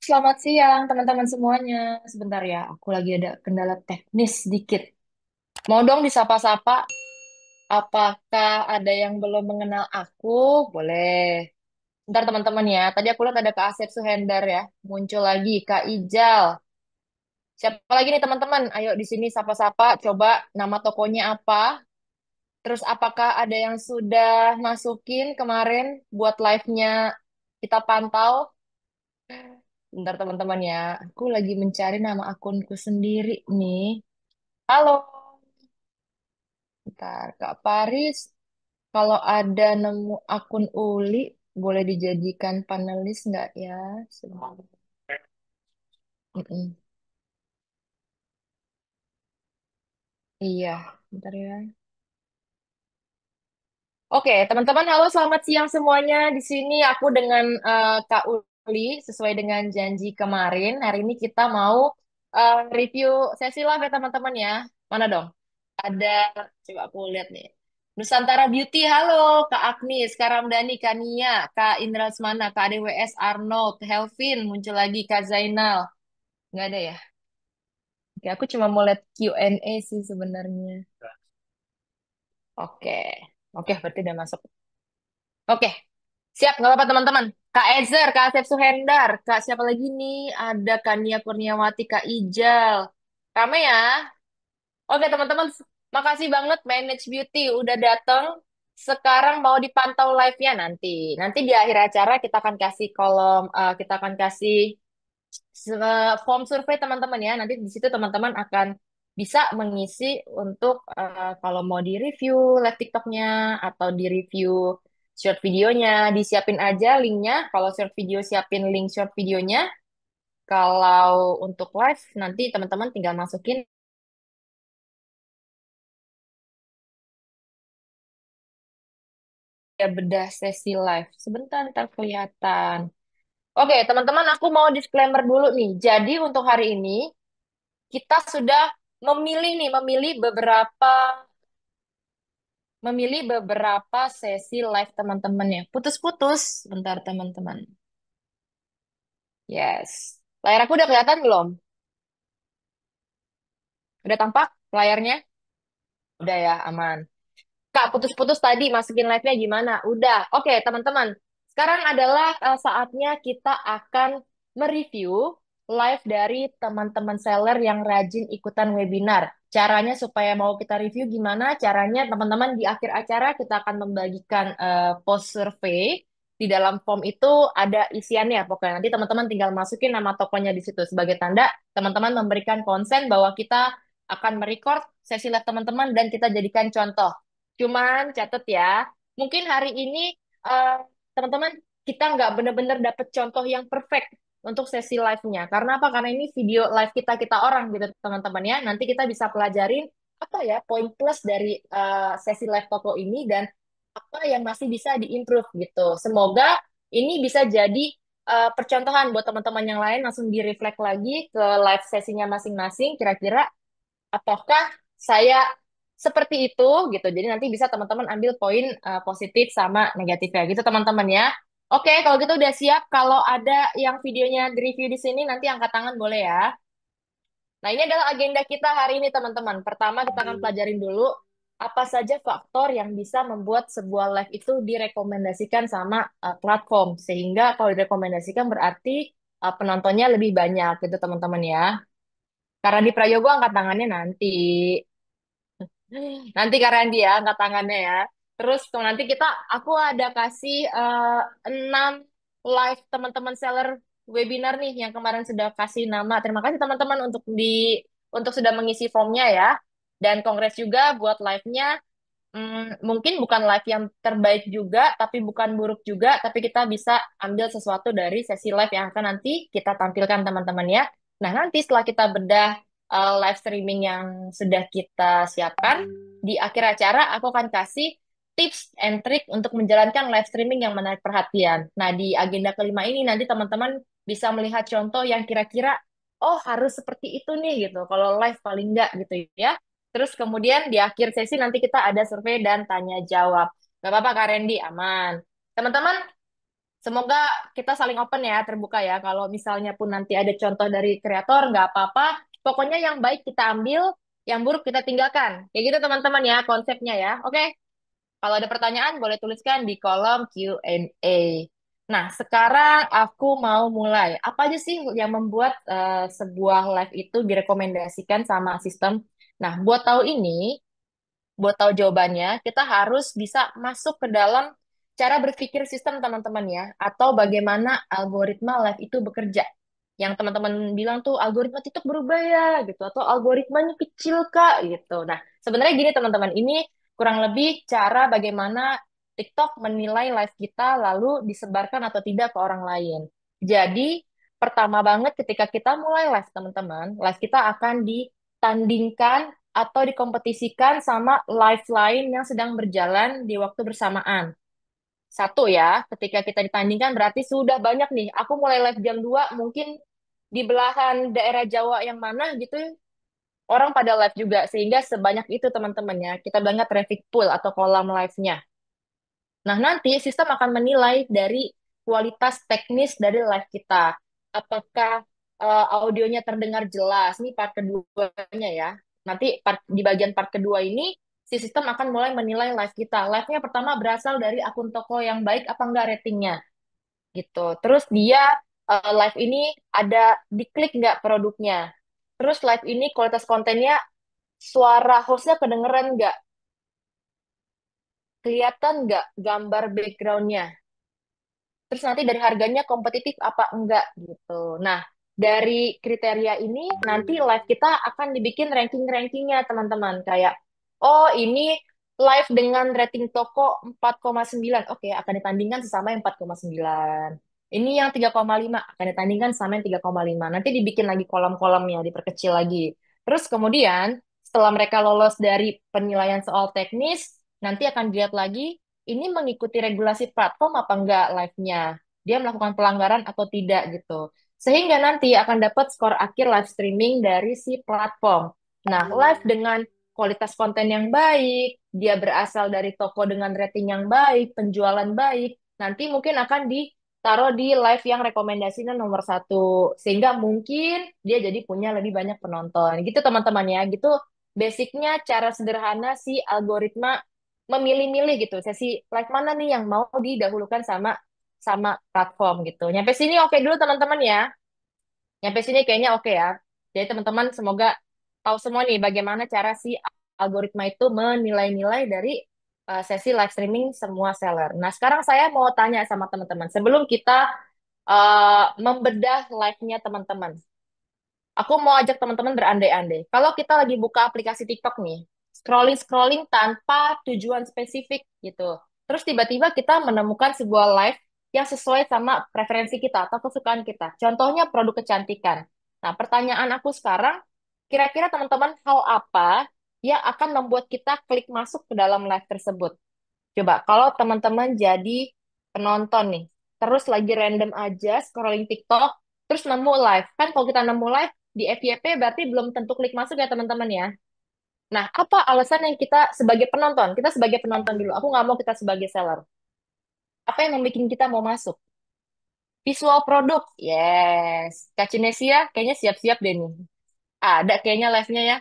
Selamat siang teman-teman semuanya. Sebentar ya, aku lagi ada kendala teknis sedikit. Mau dong disapa-sapa? Apakah ada yang belum mengenal aku? Boleh. Bentar teman-teman ya. Tadi aku lihat ada Kak Asep Suhendar ya. Muncul lagi Kak Ijal. Siapa lagi nih teman-teman? Ayo di sini sapa-sapa. Coba nama tokonya apa? Terus apakah ada yang sudah masukin kemarin buat live-nya kita pantau? Bentar teman-teman ya, aku lagi mencari nama akunku sendiri nih. Halo, bentar Kak Paris. Kalau ada nemu akun Uli, boleh dijadikan panelis nggak ya? Sebentar. Mm-mm. Iya, bentar ya. Oke, teman-teman, halo selamat siang semuanya. Di sini aku dengan Kak Uli, sesuai dengan janji kemarin. Hari ini kita mau review sesi live ya teman-teman ya. Mana dong? Ada, coba aku lihat nih. Nusantara Beauty, halo Kak Agnis, Kak Ramdhani, Kak Nia, Kak Indra Lesmana, Kak ADWS, Arnold, Helvin, muncul lagi Kak Zainal. Nggak ada ya? Oke, aku cuma mau lihat Q&A sih sebenarnya. Oke, oke berarti udah masuk. Oke, siap, nggak apa-apa teman-teman. Kak Ezer, Kak Asep Suhendar, Kak siapa lagi nih? Ada Kak Nia Kurniawati, Kak Ijal. Rame ya? Oke teman-teman, makasih banget Manage Beauty udah datang. Sekarang mau dipantau live-nya nanti. Nanti di akhir acara kita akan kasih kolom, kita akan kasih form survei teman-teman ya. Nanti di situ teman-teman akan bisa mengisi untuk kalau mau di-review live TikTok-nya atau di-review short videonya, disiapin aja linknya. Kalau short video siapin link short videonya. Kalau untuk live nanti teman-teman tinggal masukin ya bedah sesi live. Sebentar ntar kelihatan. Oke, teman-teman, aku mau disclaimer dulu nih. Jadi untuk hari ini kita sudah memilih beberapa sesi live teman-teman ya. Putus-putus, bentar teman-teman. Yes. Layar aku udah kelihatan belum? Udah tampak layarnya? Udah ya, aman. Kak, putus-putus tadi masukin live-nya gimana? Udah. Oke, teman-teman. Sekarang adalah saatnya kita akan mereview live dari teman-teman seller yang rajin ikutan webinar. Caranya supaya mau kita review gimana? Caranya teman-teman di akhir acara kita akan membagikan post survey. Di dalam form itu ada isiannya. Pokoknya nanti teman-teman tinggal masukin nama tokonya di situ sebagai tanda teman-teman memberikan konsen bahwa kita akan merecord sesi live teman-teman dan kita jadikan contoh. Cuman catat ya, mungkin hari ini eh, teman-teman kita nggak benar-benar dapet contoh yang perfect untuk sesi live-nya. Karena apa? Karena ini video live kita orang gitu teman-teman ya. Nanti kita bisa pelajarin apa ya poin plus dari sesi live toko ini dan apa yang masih bisa diimprove gitu. Semoga ini bisa jadi percontohan buat teman-teman yang lain langsung di-reflect lagi ke live sesinya masing-masing. Kira-kira apakah saya seperti itu gitu. Jadi nanti bisa teman-teman ambil poin positif sama negatifnya gitu teman-teman ya. Oke, kalau gitu udah siap. Kalau ada yang videonya di-review di sini nanti angkat tangan boleh ya. Nah, ini adalah agenda kita hari ini teman-teman. Pertama kita akan pelajarin dulu apa saja faktor yang bisa membuat sebuah live itu direkomendasikan sama platform. Sehingga kalau direkomendasikan berarti penontonnya lebih banyak gitu teman-teman ya. Karena di Prayogo angkat tangannya nanti. Nanti Kak dia angkat tangannya ya. Terus tuh nanti aku ada kasih 6 live teman-teman seller webinar nih yang kemarin sudah kasih nama. Terima kasih teman-teman untuk sudah mengisi formnya ya. Dan kongres juga buat live-nya. Mungkin bukan live yang terbaik juga, tapi bukan buruk juga, tapi kita bisa ambil sesuatu dari sesi live yang akan nanti kita tampilkan teman-teman ya. Nah, nanti setelah kita bedah live streaming yang sudah kita siapkan, di akhir acara aku akan kasih tips and trick untuk menjalankan live streaming yang menarik perhatian. Nah, di agenda kelima ini nanti teman-teman bisa melihat contoh yang kira-kira, oh harus seperti itu nih gitu, kalau live paling enggak gitu ya. Terus kemudian di akhir sesi nanti kita ada survei dan tanya jawab. Gak apa-apa Kak Randy, aman. Teman-teman, Semoga kita saling open ya, terbuka ya. Kalau misalnya pun nanti ada contoh dari kreator, nggak apa-apa. Pokoknya yang baik kita ambil, yang buruk kita tinggalkan. Kayak gitu teman-teman ya, konsepnya ya. Oke, kalau ada pertanyaan boleh tuliskan di kolom Q&A. Nah, sekarang aku mau mulai. Apa aja sih yang membuat sebuah live itu direkomendasikan sama sistem? Nah, buat tahu jawabannya, kita harus bisa masuk ke dalam cara berpikir sistem teman-teman ya, atau bagaimana algoritma live itu bekerja. Yang teman-teman bilang tuh algoritma TikTok berubah ya gitu, atau algoritmanya kecil Kak gitu. Nah, sebenarnya gini teman-teman, ini kurang lebih cara bagaimana TikTok menilai live kita lalu disebarkan atau tidak ke orang lain. Jadi, pertama banget ketika kita mulai live teman-teman, live kita akan ditandingkan atau dikompetisikan sama live lain yang sedang berjalan di waktu bersamaan. Satu ya, ketika kita ditandingkan berarti sudah banyak nih. Aku mulai live jam 2, mungkin di belahan daerah Jawa yang mana gitu, orang pada live juga. Sehingga sebanyak itu teman-temannya. Kita bilangnya traffic pool atau kolam live-nya. Nah, nanti sistem akan menilai dari kualitas teknis dari live kita. Apakah audionya terdengar jelas? Ini part keduanya ya. Nanti di bagian part kedua ini, si sistem akan mulai menilai live kita. Live-nya pertama berasal dari akun toko yang baik apa enggak ratingnya gitu. Terus dia live ini ada diklik nggak produknya. Terus live ini kualitas kontennya, suara hostnya kedengeran nggak, kelihatan nggak gambar backgroundnya. Terus nanti dari harganya kompetitif apa enggak gitu. Nah, dari kriteria ini nanti live kita akan dibikin ranking-rankingnya teman-teman. Kayak, oh ini live dengan rating toko 4,9. Oke, akan ditandingkan sesama yang 4,9. Ini yang 3,5 akan ditandingkan sama yang 3,5. Nanti dibikin lagi kolom-kolomnya, diperkecil lagi. Terus kemudian setelah mereka lolos dari penilaian soal teknis, nanti akan dilihat lagi ini mengikuti regulasi platform apa enggak live-nya. Dia melakukan pelanggaran atau tidak gitu. Sehingga nanti akan dapat skor akhir live streaming dari si platform. Nah, live dengan kualitas konten yang baik, dia berasal dari toko dengan rating yang baik, penjualan baik, nanti mungkin akan ditaruh di live yang rekomendasinya nomor satu. Sehingga mungkin dia jadi punya lebih banyak penonton. Gitu teman-teman ya. Gitu basicnya cara sederhana si algoritma memilih-milih gitu sesi live mana nih yang mau didahulukan sama sama platform gitu. Nyampe sini oke dulu teman-teman ya. Nyampe sini kayaknya oke ya. Jadi teman-teman semoga tahu semua nih bagaimana cara si algoritma itu menilai-nilai dari sesi live streaming semua seller. Nah, sekarang saya mau tanya sama teman-teman sebelum kita membedah live-nya teman-teman. Aku mau ajak teman-teman berandai-andai. Kalau kita lagi buka aplikasi TikTok nih, scrolling-scrolling tanpa tujuan spesifik gitu. Terus tiba-tiba kita menemukan sebuah live yang sesuai sama preferensi kita atau kesukaan kita. Contohnya produk kecantikan. Nah, pertanyaan aku sekarang, kira-kira teman-teman hal apa yang akan membuat kita klik masuk ke dalam live tersebut? Coba, kalau teman-teman jadi penonton nih, terus lagi random aja scrolling TikTok, terus nemu live. Kan kalau kita nemu live di FYP berarti belum tentu klik masuk ya teman-teman ya. Nah, apa alasan yang kita sebagai penonton? Kita sebagai penonton dulu. Aku nggak mau kita sebagai seller. Apa yang membuat kita mau masuk? Visual produk. Yes. Kak Cinesia kayaknya siap-siap deh nih. Ada kayaknya live-nya ya.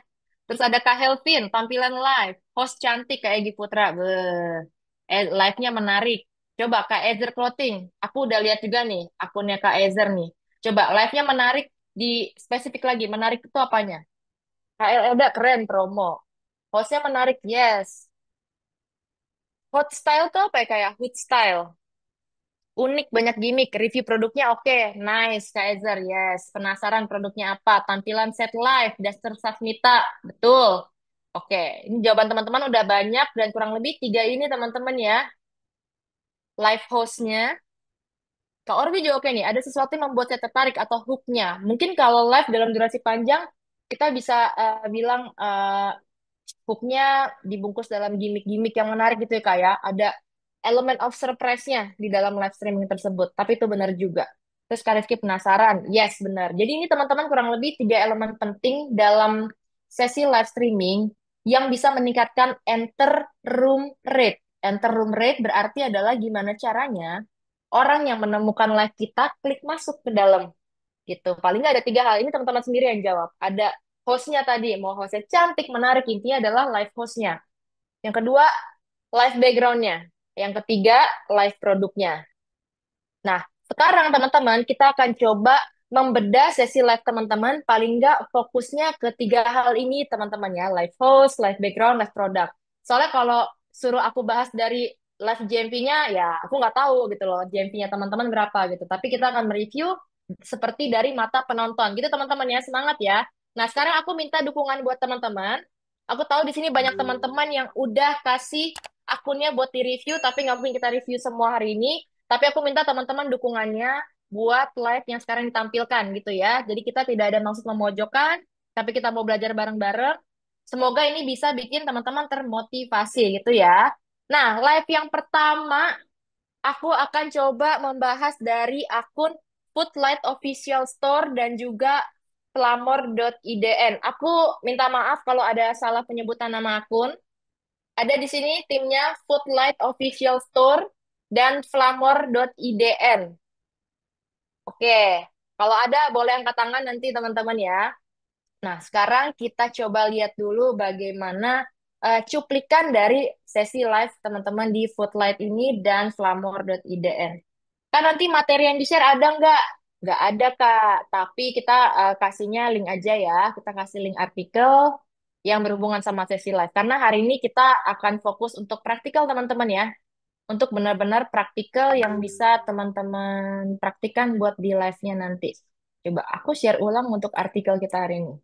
Terus ada Kak Helvin, tampilan live. Host cantik kayak Egy Putra. Beuh. Live-nya menarik. Coba Kak Ezer Clothing. Aku udah lihat juga nih akunnya Kak Ezer nih. Coba live-nya menarik di spesifik lagi. Menarik itu apanya? KL udah keren promo. Hostnya menarik, yes. Hot style tuh apa ya kayak hood style? Unik, banyak gimmick. Review produknya oke. Nice, Kaiser. Yes. Penasaran produknya apa? Tampilan set live. Daster Sasmita. Betul. Oke. Ini jawaban teman-teman udah banyak. Dan kurang lebih tiga ini teman-teman ya. Live hostnya. Kak Orbi juga oke nih. Ada sesuatu yang membuat saya tertarik atau hooknya. Mungkin kalau live dalam durasi panjang, kita bisa bilang hooknya dibungkus dalam gimmick-gimmick yang menarik gitu ya, Kak ya. Ada elemen of surprise-nya di dalam live streaming tersebut. Tapi itu benar juga. Terus Kak Rifki penasaran? Yes, benar. Jadi ini teman-teman kurang lebih tiga elemen penting dalam sesi live streaming yang bisa meningkatkan enter room rate. Enter room rate berarti adalah gimana caranya orang yang menemukan live kita klik masuk ke dalam gitu. Paling nggak ada 3 hal ini teman-teman sendiri yang jawab. Ada hostnya tadi, mau hostnya cantik, menarik, intinya adalah live hostnya. Yang kedua, live backgroundnya. Yang ketiga, live produknya. Nah, sekarang teman-teman kita akan coba membedah sesi live teman-teman. Paling nggak fokusnya ke 3 hal ini teman-teman ya. Live host, live background, live product. Soalnya kalau suruh aku bahas dari live GMP-nya, ya aku nggak tahu gitu loh. GMP-nya teman-teman berapa gitu. Tapi kita akan mereview seperti dari mata penonton. Gitu teman-teman ya, semangat ya. Nah, sekarang aku minta dukungan buat teman-teman. Aku tahu di sini banyak teman-teman yang udah kasih akunnya buat di-review, tapi nggak mungkin kita review semua hari ini. Tapi aku minta teman-teman dukungannya buat live yang sekarang ditampilkan gitu ya. Jadi kita tidak ada maksud memojokkan, tapi kita mau belajar bareng-bareng. Semoga ini bisa bikin teman-teman termotivasi gitu ya. Nah, live yang pertama aku akan coba membahas dari akun Footlight Official Store dan juga Flamor.idn. Aku minta maaf kalau ada salah penyebutan nama akun. Ada di sini timnya Footlight Official Store dan Flamor.idn. Oke, kalau ada boleh angkat tangan nanti teman-teman ya. Nah, sekarang kita coba lihat dulu bagaimana cuplikan dari sesi live teman-teman di Footlight ini dan Flamor.idn. Kan nanti materi yang di-share ada nggak? Nggak ada, Kak. Tapi kita kasihnya link aja ya. Kita kasih link artikel yang berhubungan sama sesi live. Karena hari ini kita akan fokus untuk praktikal teman-teman ya. Untuk benar-benar praktikal yang bisa teman-teman praktikan buat di live-nya nanti. Coba aku share ulang untuk artikel kita hari ini.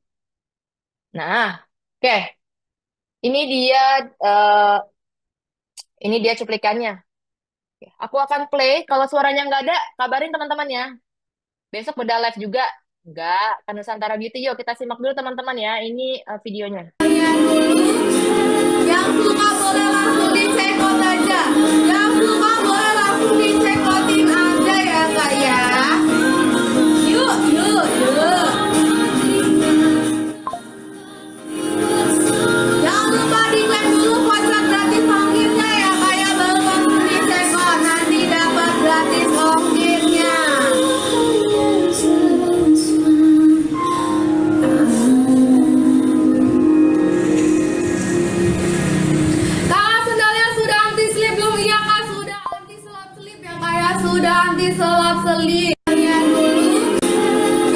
Nah, oke. Ini dia eh, ini dia cuplikannya. Aku akan play. Kalau suaranya nggak ada, kabarin teman-teman ya. Besok beda live juga. Enggak, kan Nusantara Beauty. Yuk kita simak dulu teman-teman ya. Ini videonya. Yang suka boleh langsung dicekot aja. Yang suka boleh langsung dicekotin aja ya kak ya. Yuk, yuk, yuk. Jangan lupa diklaim dulu voucher gratis ongkirnya ya kak ya. Baru langsung dicekot. Nanti dapat gratis ongkirnya. Kak, sendalnya sudah anti slip belum? Iya kak, sudah anti selap slip ya kak ya. Sudah anti selap slip. Lihat dulu.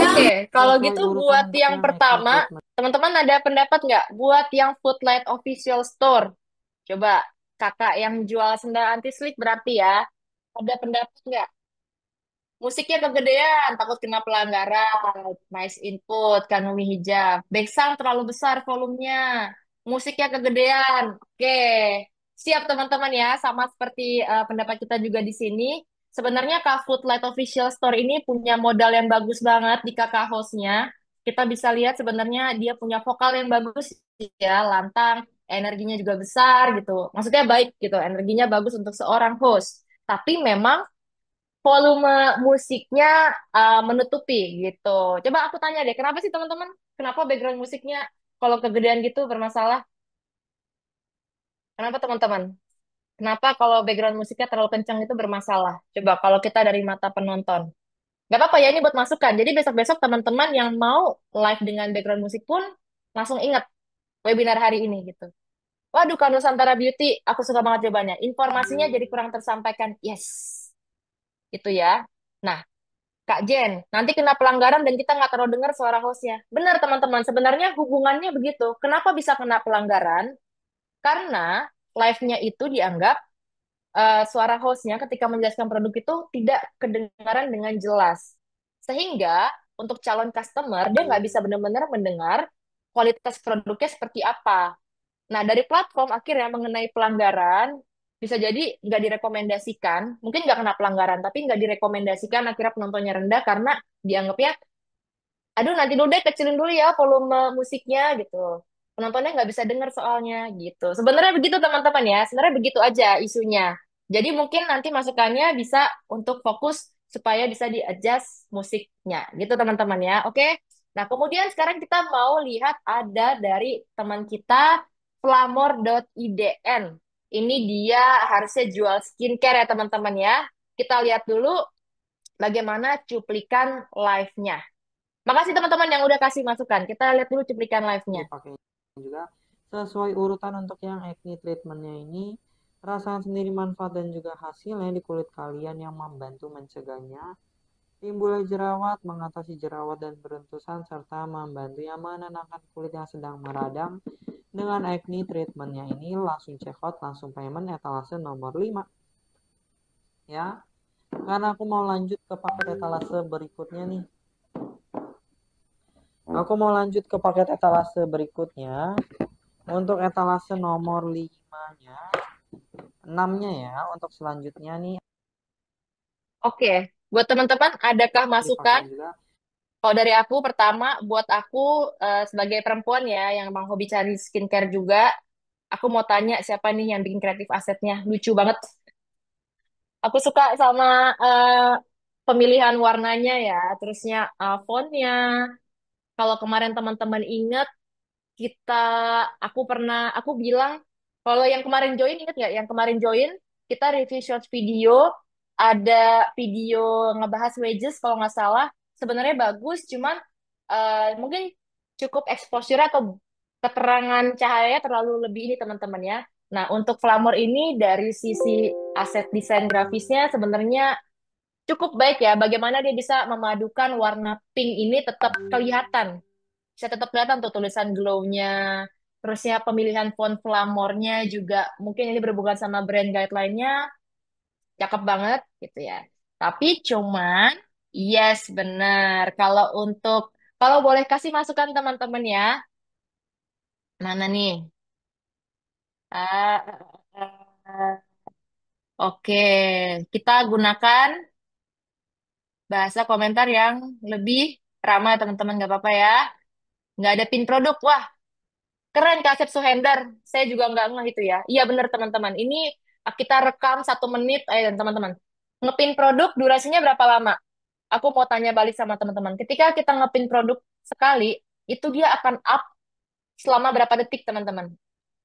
Oke, kalau gitu buat yang pertama, teman-teman ada pendapat nggak? Buat yang Footlight Official Store. Coba kakak yang jual sendal anti slip berarti ya. Ada pendapat nggak? Musiknya kegedean, takut kena pelanggaran. Nice input, Kanumi Hijab. Back sound terlalu besar volumenya. Musiknya kegedean. Oke, siap teman-teman ya. Sama seperti pendapat kita juga di sini. Sebenarnya Kak Footlight Official Store ini punya modal yang bagus banget di kakak hostnya. Kita bisa lihat sebenarnya dia punya vokal yang bagus ya, lantang, energinya juga besar gitu. Maksudnya baik gitu, energinya bagus untuk seorang host. Tapi memang volume musiknya menutupi gitu. Coba aku tanya deh, kenapa sih teman-teman? Kenapa background musiknya kalau kegedean gitu bermasalah? Kenapa teman-teman? Kenapa kalau background musiknya terlalu kencang itu bermasalah? Coba kalau kita dari mata penonton. Gak apa-apa ya, ini buat masukan. Jadi besok-besok teman-teman yang mau live dengan background musik pun langsung ingat webinar hari ini gitu. Waduh, Kak Nusantara Beauty, aku suka banget jawabannya. Informasinya jadi kurang tersampaikan. Yes, itu ya. Nah, Kak Jen, nanti kena pelanggaran dan kita nggak terlalu dengar suara hostnya. Benar teman-teman, sebenarnya hubungannya begitu. Kenapa bisa kena pelanggaran? Karena live-nya itu dianggap suara hostnya ketika menjelaskan produk itu tidak kedengaran dengan jelas. Sehingga untuk calon customer, dia nggak bisa benar-benar mendengar kualitas produknya seperti apa. Nah, dari platform akhirnya mengenai pelanggaran, bisa jadi nggak direkomendasikan, mungkin nggak kena pelanggaran, tapi nggak direkomendasikan akhirnya penontonnya rendah karena dianggapnya, aduh nanti dulu deh kecilin dulu ya volume musiknya gitu. Penontonnya nggak bisa dengar soalnya gitu. Sebenarnya begitu teman-teman ya, sebenarnya begitu aja isunya. Jadi mungkin nanti masukannya bisa untuk fokus supaya bisa di-adjust musiknya gitu teman-teman ya. Oke. Nah, kemudian sekarang kita mau lihat ada dari teman kita Flamor.idn. Ini dia harusnya jual skincare ya teman-teman ya. kita lihat dulu bagaimana cuplikan live-nya. Makasih teman-teman yang udah kasih masukan. Kita lihat dulu cuplikan live-nya. Dipakai juga sesuai urutan untuk yang acne treatmentnya ini. Rasakan sendiri manfaat dan juga hasilnya di kulit kalian yang membantu mencegahnya timbulnya jerawat, mengatasi jerawat dan beruntusan, serta membantunya menenangkan kulit yang sedang meradang. Dengan acne treatmentnya ini langsung check out, langsung payment etalase nomor 5 ya. Karena aku mau lanjut ke paket etalase berikutnya nih. Aku mau lanjut ke paket etalase berikutnya. Untuk etalase nomor 5-nya, 6-nya ya, untuk selanjutnya nih Oke, buat teman-teman, adakah dipakai masukan? juga. Kalau dari aku, pertama, buat aku sebagai perempuan ya, yang emang hobi cari skincare juga, aku mau tanya siapa nih yang bikin kreatif asetnya. Lucu banget. Aku suka sama pemilihan warnanya ya, terusnya fontnya. Kalau kemarin teman-teman ingat, kita, aku bilang, kalau yang kemarin join, ingat nggak? Yang kemarin join, kita review short video, ada video ngebahas wages kalau nggak salah, sebenarnya bagus, cuman mungkin cukup exposure atau keterangan cahaya terlalu lebih ini teman-teman ya. Nah, untuk Flamor ini dari sisi aset desain grafisnya sebenarnya cukup baik ya. Bagaimana dia bisa memadukan warna pink ini tetap kelihatan, bisa tetap kelihatan tuh tulisan glow-nya. Terusnya pemilihan font Flamornya juga mungkin ini berhubungan sama brand guideline-nya, cakep banget gitu ya. Tapi cuman, yes benar. Kalau boleh kasih masukan teman-teman ya, mana nih? Ah, oke, kita gunakan bahasa komentar yang lebih ramah teman-teman, nggak apa-apa ya. Nggak ada pin produk. Wah, keren Kak Asep Suhendar. Saya juga nggak ngeh itu ya. Iya bener teman-teman. Ini kita rekam 1 menit. Teman-teman. Ngepin produk durasinya berapa lama? Aku mau tanya balik sama teman-teman. Ketika kita ngepin produk sekali, itu dia akan up selama berapa detik teman-teman?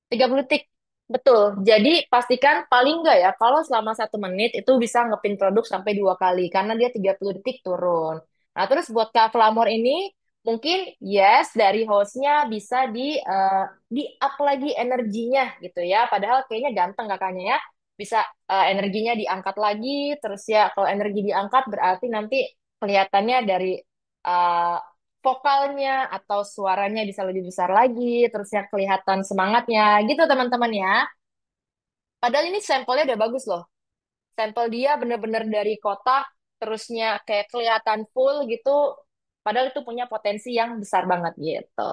30 detik. Betul. Jadi pastikan paling enggak ya, kalau selama 1 menit itu bisa ngepin produk sampai 2 kali, karena dia 30 detik turun. Nah, terus buat Kak Flamor ini, mungkin yes, dari hostnya bisa di up lagi energinya gitu ya. Padahal kayaknya ganteng kakaknya ya. Bisa energinya diangkat lagi, terus ya kalau energi diangkat berarti nanti kelihatannya dari eh, vokalnya atau suaranya bisa lebih besar lagi, terusnya kelihatan semangatnya, gitu teman-teman ya. Padahal ini sampelnya udah bagus loh. Sampel dia bener-bener dari kotak, terusnya kayak kelihatan full gitu. Padahal itu punya potensi yang besar banget gitu.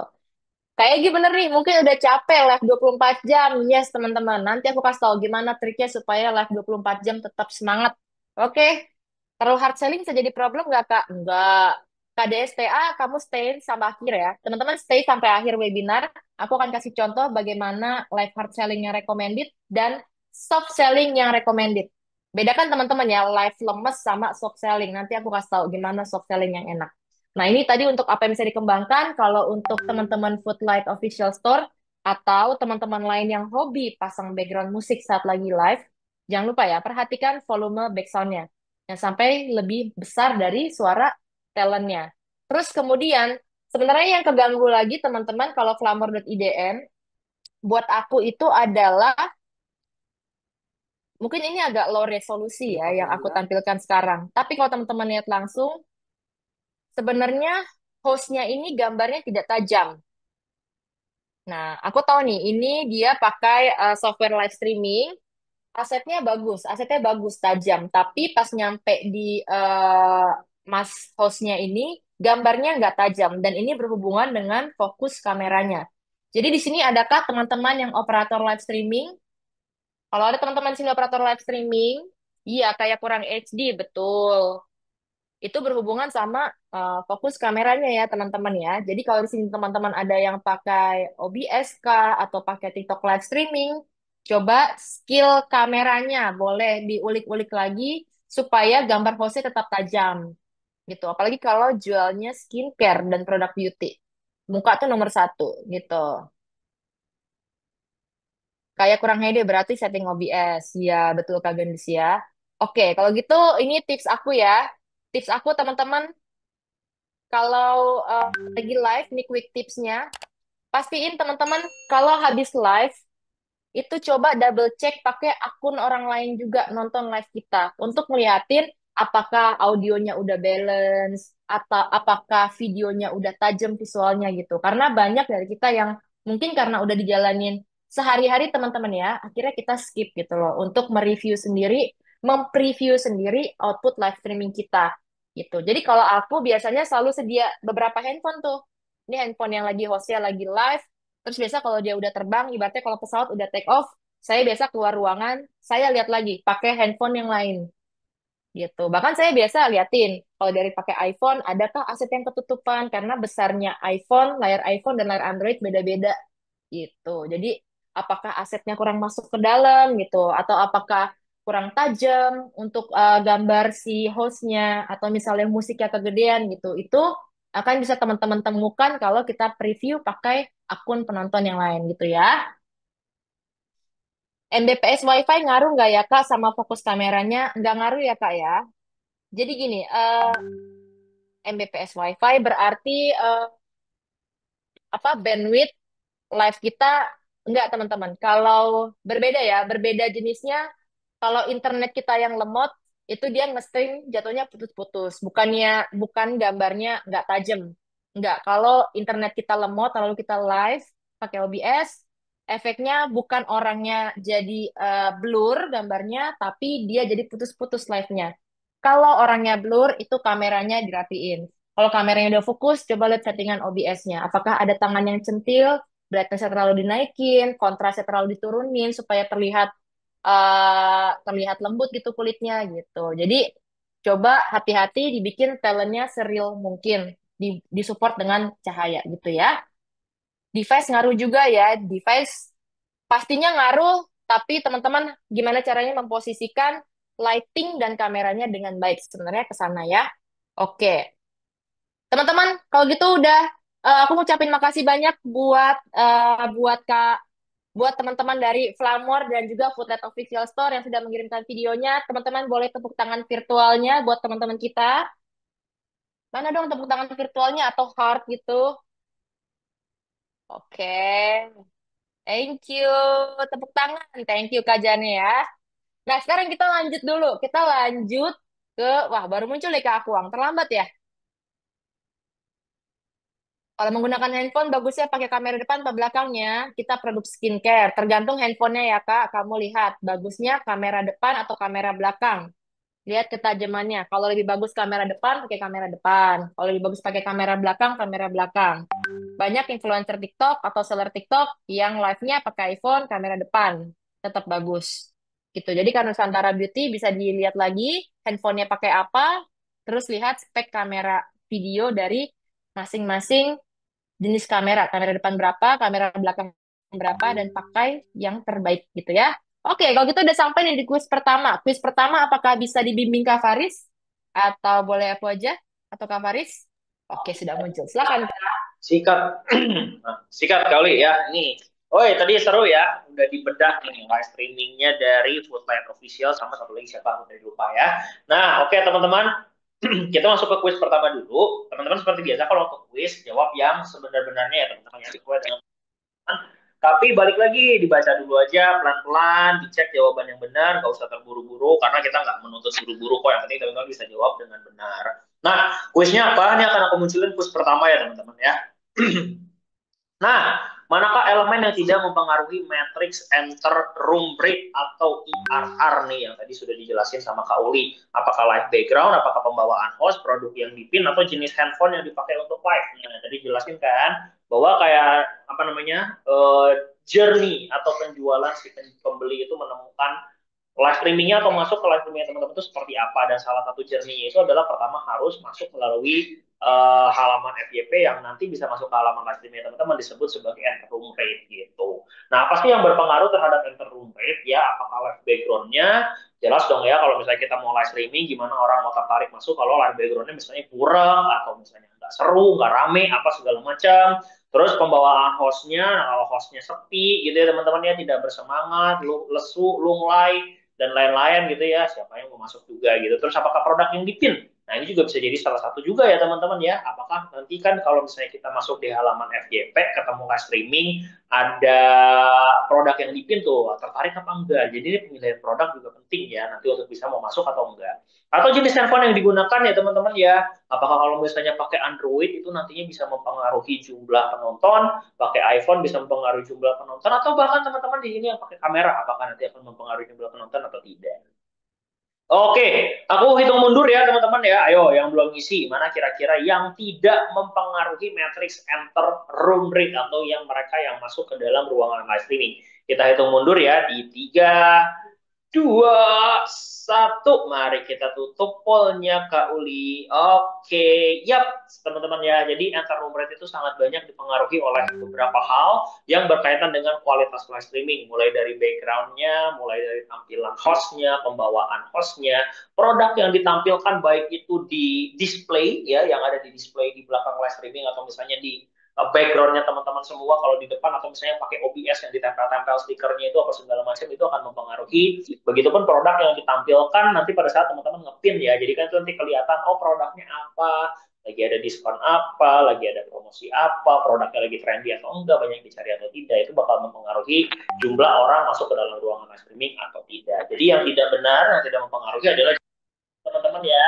Kayak gini bener nih, mungkin udah capek live 24 jam. Yes, teman-teman. Nanti aku kasih tahu gimana triknya supaya live 24 jam tetap semangat. Oke? Terlalu hard selling bisa jadi problem nggak, Kak? Nggak. KDSTA, kamu stay sampai akhir ya. Teman-teman stay sampai akhir webinar. Aku akan kasih contoh bagaimana live hard selling yang recommended dan soft selling yang recommended. Bedakan teman-teman ya, live lemes sama soft selling. Nanti aku kasih tahu gimana soft selling yang enak. Nah, ini tadi untuk apa yang bisa dikembangkan. Kalau untuk teman-teman Footlight Official Store atau teman-teman lain yang hobi pasang background musik saat lagi live, jangan lupa ya, perhatikan volume backsound-nya yang sampai lebih besar dari suara talentnya. Terus kemudian, sebenarnya yang keganggu lagi teman-teman kalau Flamor.idn, buat aku itu adalah, mungkin ini agak low resolusi ya Dipakai yang aku juga. tampilkan sekarang. Tapi kalau teman-teman lihat langsung, sebenarnya hostnya ini gambarnya tidak tajam. Nah, aku tahu nih, ini dia pakai software live streaming, asetnya bagus, tajam. Tapi pas nyampe di mas hostnya ini, gambarnya nggak tajam. Dan ini berhubungan dengan fokus kameranya. Jadi di sini adakah teman-teman yang operator live streaming? Kalau ada teman-teman di sini operator live streaming, iya kayak kurang HD, betul. Itu berhubungan sama fokus kameranya ya teman-teman ya. Jadi kalau di sini teman-teman ada yang pakai OBS kah atau pakai TikTok live streaming, coba skill kameranya boleh diulik-ulik lagi supaya gambar hostnya tetap tajam gitu. Apalagi kalau jualnya skincare dan produk beauty. Muka tuh nomor satu gitu. Kayak kurang HD berarti setting OBS. Ya betul Kak Gendis ya. Oke, kalau gitu ini tips aku ya. Tips aku teman-teman, kalau lagi live, nih quick tipsnya, pastiin teman-teman kalau habis live, itu coba double check pakai akun orang lain juga nonton live kita untuk ngeliatin apakah audionya udah balance atau apakah videonya udah tajam visualnya gitu. Karena banyak dari kita yang mungkin karena udah dijalanin sehari-hari teman-teman ya, akhirnya kita skip gitu loh untuk mereview sendiri, mempreview sendiri output live streaming kita gitu. Jadi kalau aku biasanya selalu sedia beberapa handphone tuh. Ini handphone yang lagi hostnya lagi live. Terus biasa kalau dia udah terbang, ibaratnya kalau pesawat udah take off, saya biasa keluar ruangan, saya lihat lagi pakai handphone yang lain gitu. Bahkan saya biasa liatin kalau dari pakai iPhone, adakah aset yang ketutupan karena besarnya iPhone dan layar Android beda-beda gitu. Jadi apakah asetnya kurang masuk ke dalam gitu, atau apakah kurang tajam untuk gambar si hostnya, atau misalnya musiknya kegedean gitu. Itu akan bisa teman-teman temukan kalau kita preview pakai akun penonton yang lain gitu ya. Mbps WiFi ngaruh nggak ya Kak sama fokus kameranya? Nggak ngaruh ya Kak ya. Jadi gini, Mbps WiFi berarti apa bandwidth live kita enggak teman-teman. Kalau berbeda ya, berbeda jenisnya. Kalau internet kita yang lemot, itu dia nge-stream jatuhnya putus-putus. Bukan gambarnya nggak tajam. Enggak, kalau internet kita lemot, lalu kita live pakai OBS, efeknya bukan orangnya jadi blur gambarnya, tapi dia jadi putus-putus live-nya. Kalau orangnya blur, itu kameranya dirapiin. Kalau kameranya udah fokus, coba lihat settingan OBS-nya. Apakah ada tangan yang centil, brightness-nya terlalu dinaikin, kontrasnya terlalu diturunin supaya terlihat lembut gitu kulitnya gitu. Jadi coba hati-hati dibikin talentnya seril mungkin, disupport dengan cahaya gitu ya. Device ngaruh juga ya, device pastinya ngaruh, tapi teman-teman gimana caranya memposisikan lighting dan kameranya dengan baik sebenarnya ke sana ya. Oke, teman-teman, kalau gitu udah aku ngucapin makasih banyak buat teman-teman dari Flamor dan juga Foodlet Official Store yang sudah mengirimkan videonya. Teman-teman boleh tepuk tangan virtualnya buat teman-teman kita. Mana dong tepuk tangan virtualnya atau heart gitu? Oke, thank you. Tepuk tangan, thank you Kak Jane ya. Nah, sekarang kita lanjut dulu. Kita lanjut ke, wah baru muncul nih Kak Akuang. Terlambat ya? Kalau menggunakan handphone, bagusnya pakai kamera depan atau belakangnya. Kita produk skincare. Tergantung handphonenya ya, Kak. Kamu lihat, bagusnya kamera depan atau kamera belakang. Lihat ketajamannya. Kalau lebih bagus kamera depan, pakai kamera depan. Kalau lebih bagus pakai kamera belakang, kamera belakang. Banyak influencer TikTok atau seller TikTok yang live-nya pakai iPhone, kamera depan. Tetap bagus. Gitu. Jadi karena Nusantara Beauty bisa dilihat lagi handphonenya pakai apa, terus lihat spek kamera video dari masing-masing jenis kamera, kamera depan berapa, kamera belakang berapa, dan pakai yang terbaik gitu ya. Oke, kalau gitu udah sampai nih di kuis pertama. Kuis pertama apakah bisa dibimbing Kak Faris? Atau boleh aku aja? Atau Kak Faris? Oke, sudah muncul. Silakan. Sikat, sikat kali ya. Nih, oh tadi seru ya. Udah dibedah nih live streamingnya dari Foodlight Official sama satu lagi siapa aku tadi lupa ya. Nah, oke teman-teman, kita masuk ke kuis pertama dulu. Teman-teman seperti biasa kalau untuk kuis jawab yang sebenar-benarnya ya teman-teman yang sesuai dengan tapi balik lagi, dibaca dulu aja pelan-pelan, dicek jawaban yang benar, nggak usah terburu-buru, karena kita nggak menuntut buru-buru kok. Yang penting teman-teman bisa jawab dengan benar. Nah, kuisnya apa? Ini akan aku munculin kuis pertama ya teman-teman ya. Nah, manakah elemen yang tidak mempengaruhi matrix enter room rate atau IRR nih yang tadi sudah dijelasin sama Kak Uli. Apakah live background, apakah pembawaan host, produk yang dipin, atau jenis handphone yang dipakai untuk live. Nah, tadi jelasin kan bahwa kayak apa namanya journey atau penjualan si pembeli itu menemukan live streamingnya atau masuk ke live streamingnya teman-teman itu seperti apa, dan salah satu journey-nya itu adalah pertama harus masuk melalui halaman FYP yang nanti bisa masuk ke halaman live streamingnya teman-teman disebut sebagai enter room rate gitu. Nah, apa sih yang berpengaruh terhadap enter room rate ya? Apakah live background-nya? Jelas dong ya, kalau misalnya kita mau live streaming, gimana orang mau tertarik masuk kalau live background-nya misalnya kurang, atau misalnya nggak seru, nggak rame, apa segala macam. Terus pembawaan hostnya, kalau hostnya sepi gitu ya teman-teman ya, tidak bersemangat, lesu, lunglai, dan lain-lain gitu ya. Siapa yang mau masuk juga gitu. Terus apakah produk yang dipin? Nah, ini juga bisa jadi salah satu juga ya teman-teman ya. Apakah nanti kan kalau misalnya kita masuk di halaman FYP, ketemu live streaming, ada produk yang dipin tuh, tertarik apa enggak? Jadi ini pemilihan produk juga penting ya, nanti untuk bisa mau masuk atau enggak. Atau jenis handphone yang digunakan ya teman-teman ya. Apakah kalau misalnya pakai Android itu nantinya bisa mempengaruhi jumlah penonton, pakai iPhone bisa mempengaruhi jumlah penonton, atau bahkan teman-teman di sini yang pakai kamera, apakah nanti akan mempengaruhi jumlah penonton atau tidak? Oke, aku hitung mundur ya teman-teman ya. Ayo, yang belum ngisi, mana kira-kira yang tidak mempengaruhi matrix enter room rate atau yang mereka yang masuk ke dalam ruangan live streaming. Kita hitung mundur ya di 3, 2, 1. Mari kita tutup pollnya Kak Uli. Oke, yap teman-teman ya. Jadi antar room rate itu sangat banyak dipengaruhi oleh beberapa hal yang berkaitan dengan kualitas live streaming. Mulai dari backgroundnya, mulai dari tampilan hostnya, pembawaan hostnya, produk yang ditampilkan baik itu di display ya, yang ada di display di belakang live streaming atau misalnya di backgroundnya teman-teman semua kalau di depan atau misalnya pakai OBS yang ditempel-tempel stikernya itu apa segala macam itu akan mempengaruhi. Begitupun produk yang ditampilkan nanti pada saat teman-teman ngepin ya, jadi kan itu nanti kelihatan oh produknya apa, lagi ada diskon apa, lagi ada promosi apa, produknya lagi trendy atau enggak, banyak dicari atau tidak, itu bakal mempengaruhi jumlah orang masuk ke dalam ruangan live streaming atau tidak. Jadi yang tidak benar, yang tidak mempengaruhi adalah teman-teman ya,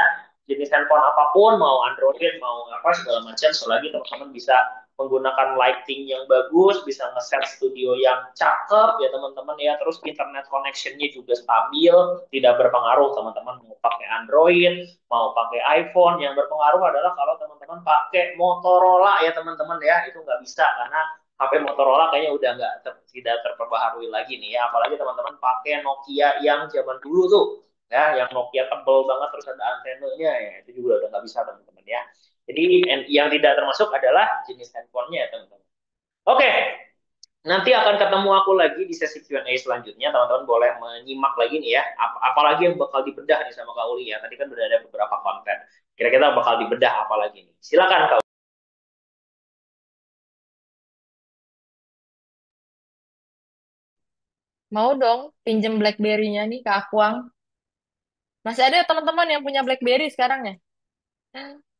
jenis handphone apapun, mau Android, mau apa segala macam, selagi teman-teman bisa menggunakan lighting yang bagus, bisa nge-set studio yang cakep ya teman-teman ya, terus internet connection-nya juga stabil, tidak berpengaruh teman-teman mau pakai Android, mau pakai iPhone. Yang berpengaruh adalah kalau teman-teman pakai Motorola ya teman-teman ya, itu nggak bisa karena HP Motorola kayaknya udah nggak tidak terperbaharui lagi nih ya, apalagi teman-teman pakai Nokia yang zaman dulu tuh ya, yang Nokia tebel banget terus ada antenanya ya, itu juga udah nggak bisa teman-teman ya. Jadi yang tidak termasuk adalah jenis handphonenya ya teman-teman. Oke, nanti akan ketemu aku lagi di sesi Q&A selanjutnya. Teman-teman boleh menyimak lagi nih ya, apalagi yang bakal dibedah nih sama Kak Uli ya. Tadi kan udah ada beberapa konten. Kira-kira bakal dibedah apa lagi nih? Silakan Kak Uli. Mau dong pinjem BlackBerry-nya nih ke Akuang. Masih ada teman-teman yang punya BlackBerry sekarang ya?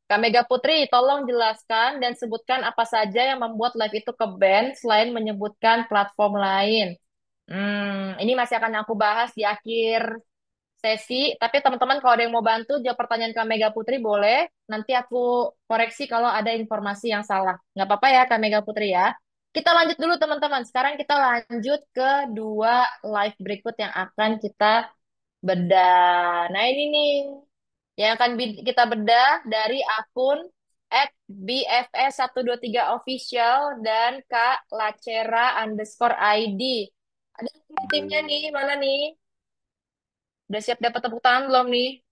Kak Mega Putri, tolong jelaskan dan sebutkan apa saja yang membuat live itu ke band selain menyebutkan platform lain. Ini masih akan aku bahas di akhir sesi. Tapi teman-teman kalau ada yang mau bantu jawab pertanyaan Kak Mega Putri boleh. Nanti aku koreksi kalau ada informasi yang salah. Nggak apa-apa ya Kak Mega Putri ya. Kita lanjut dulu teman-teman. Sekarang kita lanjut ke dua live berikut yang akan kita bedah. Nah ini nih yang akan kita bedah dari akun @bfs123 official dan Kak Lacera_ID. Ada timnya nih, mana nih? Udah siap dapat tepuk tangan belum nih?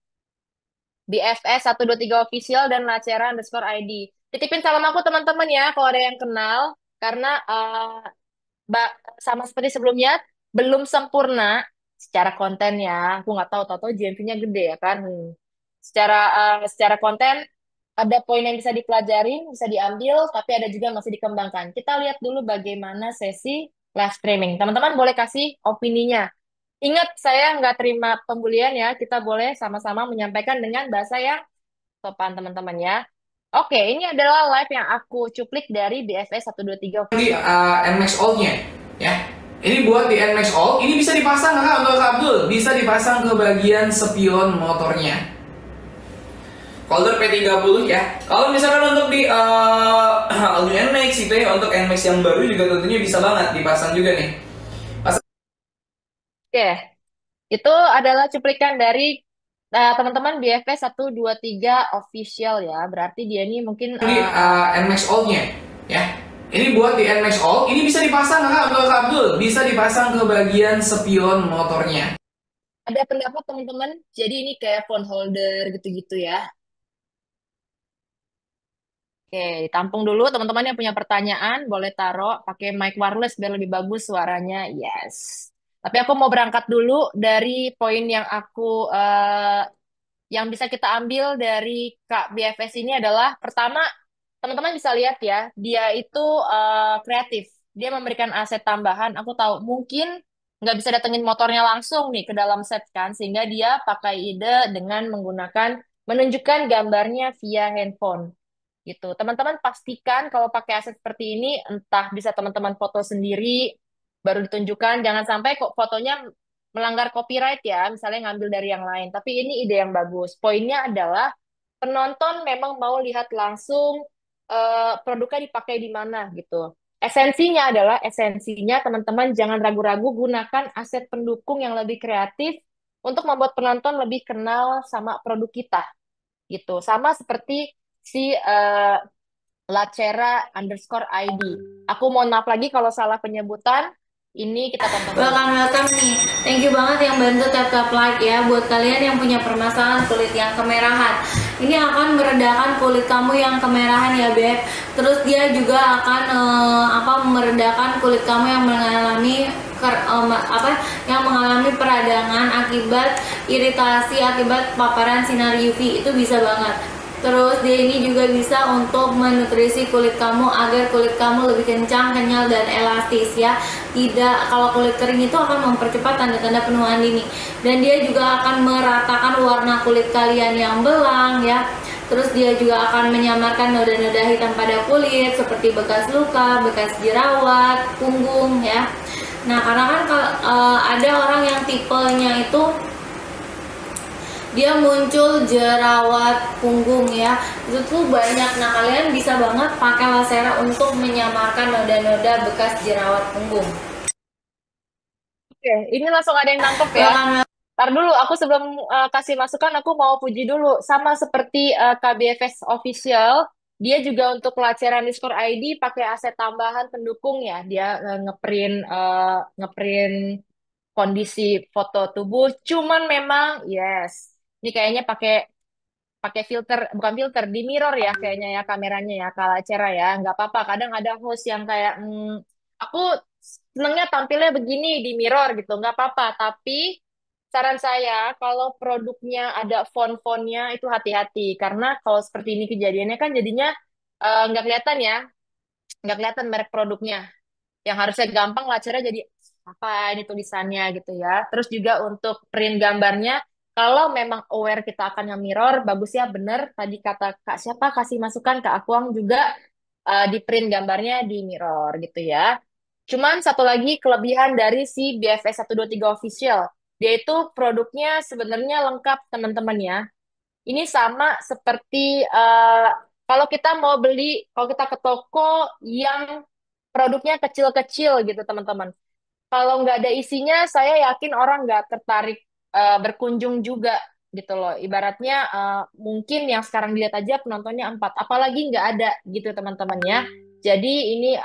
BFS123 official dan Lacera_ID. Titipin salam aku teman-teman ya kalau ada yang kenal. Karena sama seperti sebelumnya belum sempurna secara konten ya. Aku nggak tahu GMV-nya gede ya kan. Secara konten ada poin yang bisa dipelajari, bisa diambil, tapi ada juga yang masih dikembangkan. Kita lihat dulu bagaimana sesi live streaming. Teman-teman boleh kasih opininya. Ingat, saya nggak terima pembulian ya. Kita boleh sama-sama menyampaikan dengan bahasa yang sopan, teman-teman ya. Oke, ini adalah live yang aku cuplik dari BFS 123. Di NMAX All-nya ya. Ini buat di NMAX All, ini bisa dipasang nggak untuk Abdul? Bisa dipasang ke bagian spion motornya. Folder P30 ya. Kalau misalkan untuk di audio NMAX itu ya, untuk NMAX yang baru juga tentunya bisa banget dipasang juga nih. Oke, itu adalah cuplikan dari teman-teman BFS 123 official ya. Berarti dia ini mungkin Di NMAX All-nya ya. Ini buat di NMAX All, ini bisa dipasang nggak untuk Abdul? Bisa dipasang ke bagian spion motornya. ada pendapat teman-teman. Jadi ini kayak phone holder gitu-gitu ya. Oke, ditampung dulu teman-teman yang punya pertanyaan boleh taruh pakai mic wireless biar lebih bagus suaranya. Yes. Tapi aku mau berangkat dulu dari poin yang yang bisa kita ambil dari Kak BFS ini adalah pertama, teman-teman bisa lihat ya, dia itu kreatif. Dia memberikan aset tambahan. Aku tahu mungkin nggak bisa datengin motornya langsung nih ke dalam set kan, sehingga dia pakai ide dengan menggunakan menunjukkan gambarnya via handphone gitu. Teman-teman pastikan kalau pakai aset seperti ini, entah bisa teman-teman foto sendiri, baru ditunjukkan, jangan sampai kok fotonya melanggar copyright ya, misalnya ngambil dari yang lain. Tapi ini ide yang bagus. Poinnya adalah penonton memang mau lihat langsung produknya dipakai di mana gitu. Esensinya teman-teman jangan ragu-ragu gunakan aset pendukung yang lebih kreatif untuk membuat penonton lebih kenal sama produk kita gitu. Sama seperti si Lacera_ID. Aku mohon maaf lagi kalau salah penyebutan. Ini kita tonton dulu. Welcome nih. Thank you banget yang bantu tap like ya buat kalian yang punya permasalahan kulit yang kemerahan. Ini akan meredakan kulit kamu yang kemerahan ya, Beb. Terus dia juga akan meredakan kulit kamu yang mengalami yang mengalami peradangan akibat iritasi akibat paparan sinar UV. Itu bisa banget. Terus dia ini juga bisa untuk menutrisi kulit kamu agar kulit kamu lebih kencang, kenyal, dan elastis ya. Tidak, kalau kulit kering itu akan mempercepat tanda-tanda penuaan dini. Dan dia juga akan meratakan warna kulit kalian yang belang ya. Terus dia juga akan menyamarkan noda-noda hitam pada kulit seperti bekas luka, bekas jerawat, punggung ya. Nah, karena kan ada orang yang tipenya itu dia muncul jerawat punggung ya, itu tuh banyak. Nah, kalian bisa banget pakai Lacera untuk menyamarkan noda-noda bekas jerawat punggung. Oke, ini langsung ada yang nangkep ya. Ntar dulu, aku sebelum kasih masukan, aku mau puji dulu. Sama seperti KBFS Official, dia juga untuk Lacera_ID pakai aset tambahan pendukung ya. Dia ngeprint kondisi foto tubuh. Cuman memang, yes, ini kayaknya pakai pakai filter, bukan filter, di mirror ya kayaknya ya kameranya ya, Kak Cera ya. Nggak apa-apa, kadang ada host yang kayak, aku senengnya tampilnya begini di mirror gitu, nggak apa-apa. Tapi saran saya, kalau produknya ada font-fontnya itu hati-hati. Karena kalau seperti ini kejadiannya kan jadinya nggak kelihatan ya, nggak kelihatan merek produknya. Yang harusnya gampang Lacera jadi apa ini tulisannya gitu ya. Terus juga untuk print gambarnya, kalau memang aware kita akan nge-mirror, bagus ya bener tadi kata Kak siapa kasih masukan Kak Akuang juga di print gambarnya di mirror gitu ya. Cuman satu lagi kelebihan dari si BFS 123 Official, dia itu produknya sebenarnya lengkap teman-teman ya. Ini sama seperti kalau kita mau beli, kalau kita ke toko yang produknya kecil-kecil gitu teman-teman. Kalau nggak ada isinya, saya yakin orang nggak tertarik berkunjung juga gitu loh. Ibaratnya mungkin yang sekarang dilihat aja penontonnya 4, apalagi nggak ada gitu teman-teman ya. Jadi ini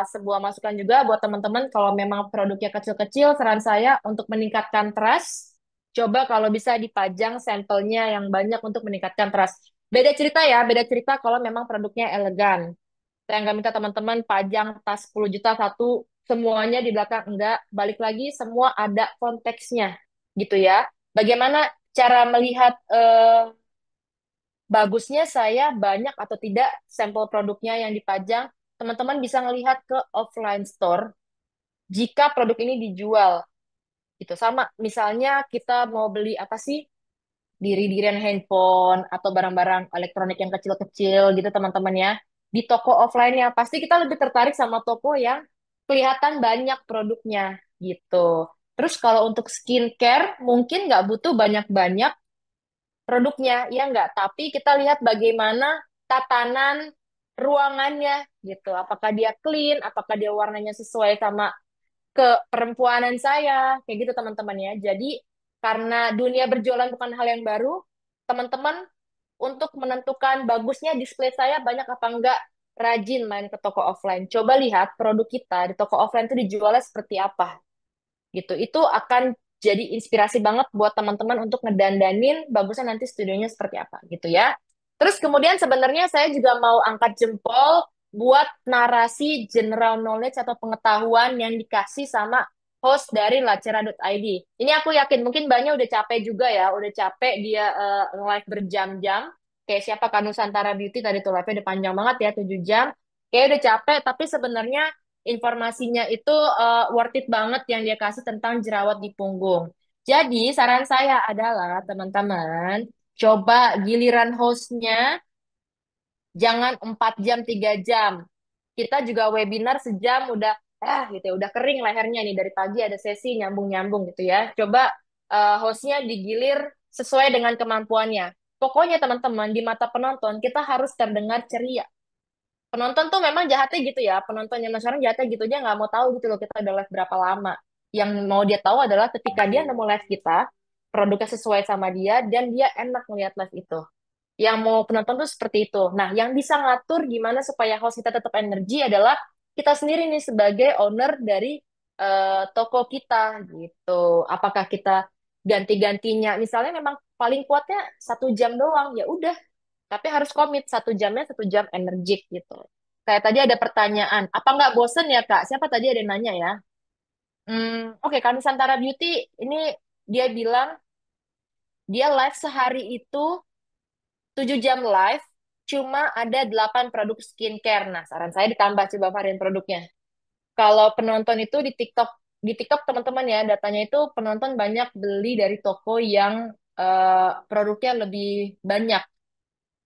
sebuah masukan juga buat teman-teman kalau memang produknya kecil-kecil, saran saya untuk meningkatkan trust, coba kalau bisa dipajang sampelnya yang banyak untuk meningkatkan trust. Beda cerita ya, beda cerita kalau memang produknya elegan. Saya nggak minta teman-teman pajang tas 10 juta satu, semuanya di belakang. Enggak, balik lagi semua ada konteksnya gitu ya. Bagaimana cara melihat bagusnya saya banyak atau tidak sampel produknya yang dipajang, teman-teman bisa melihat ke offline store jika produk ini dijual. Gitu sama misalnya kita mau beli apa sih? Diri-dirian handphone atau barang-barang elektronik yang kecil-kecil gitu teman-teman ya. Di toko offline-nya pasti kita lebih tertarik sama toko yang kelihatan banyak produknya gitu. Terus kalau untuk skincare mungkin nggak butuh banyak-banyak produknya, ya nggak. Tapi kita lihat bagaimana tatanan ruangannya gitu. Apakah dia clean, apakah dia warnanya sesuai sama keperempuanan saya, kayak gitu teman-teman ya. Jadi karena dunia berjualan bukan hal yang baru, teman-teman untuk menentukan bagusnya display saya banyak apa enggak, rajin main ke toko offline. Coba lihat produk kita di toko offline itu dijualnya seperti apa gitu. Itu akan jadi inspirasi banget buat teman-teman untuk ngedandanin bagusnya nanti studionya seperti apa gitu ya. Terus kemudian sebenarnya saya juga mau angkat jempol buat narasi general knowledge atau pengetahuan yang dikasih sama host dari Lacera.id. Ini aku yakin mungkin banyak udah capek juga ya, udah capek dia live berjam-jam. Kayak siapa kan Nusantara Beauty tadi tuh live-nya udah panjang banget ya, 7 jam. Kayak udah capek, tapi sebenarnya informasinya itu worth it banget yang dia kasih tentang jerawat di punggung. Jadi saran saya adalah teman-teman, coba giliran hostnya jangan 4 jam, 3 jam. Kita juga webinar sejam udah gitu ya, udah kering lehernya nih dari pagi ada sesi nyambung-nyambung gitu ya. Coba hostnya digilir sesuai dengan kemampuannya. Pokoknya teman-teman di mata penonton kita harus terdengar ceria. Penonton tuh memang jahatnya gitu ya. Penontonnya Mas sekarang jahatnya gitu aja nggak mau tahu gitu loh kita udah live berapa lama. Yang mau dia tahu adalah ketika dia nemu live kita, produknya sesuai sama dia dan dia enak melihat live itu. Yang mau penonton tuh seperti itu. Nah, yang bisa ngatur gimana supaya host kita tetap energi adalah kita sendiri nih sebagai owner dari toko kita gitu. Apakah kita ganti-gantinya, misalnya memang paling kuatnya 1 jam doang, ya udah. Tapi harus komit 1 jamnya 1 jam energik gitu. Kayak tadi ada pertanyaan, apa nggak bosen ya Kak? Siapa tadi ada yang nanya ya? Oke, Kak Nusantara Beauty ini dia bilang dia live sehari itu 7 jam live, cuma ada 8 produk skincare. Nah, saran saya ditambah coba varian produknya. Kalau penonton itu di TikTok teman-teman ya, datanya itu penonton banyak beli dari toko yang produknya lebih banyak.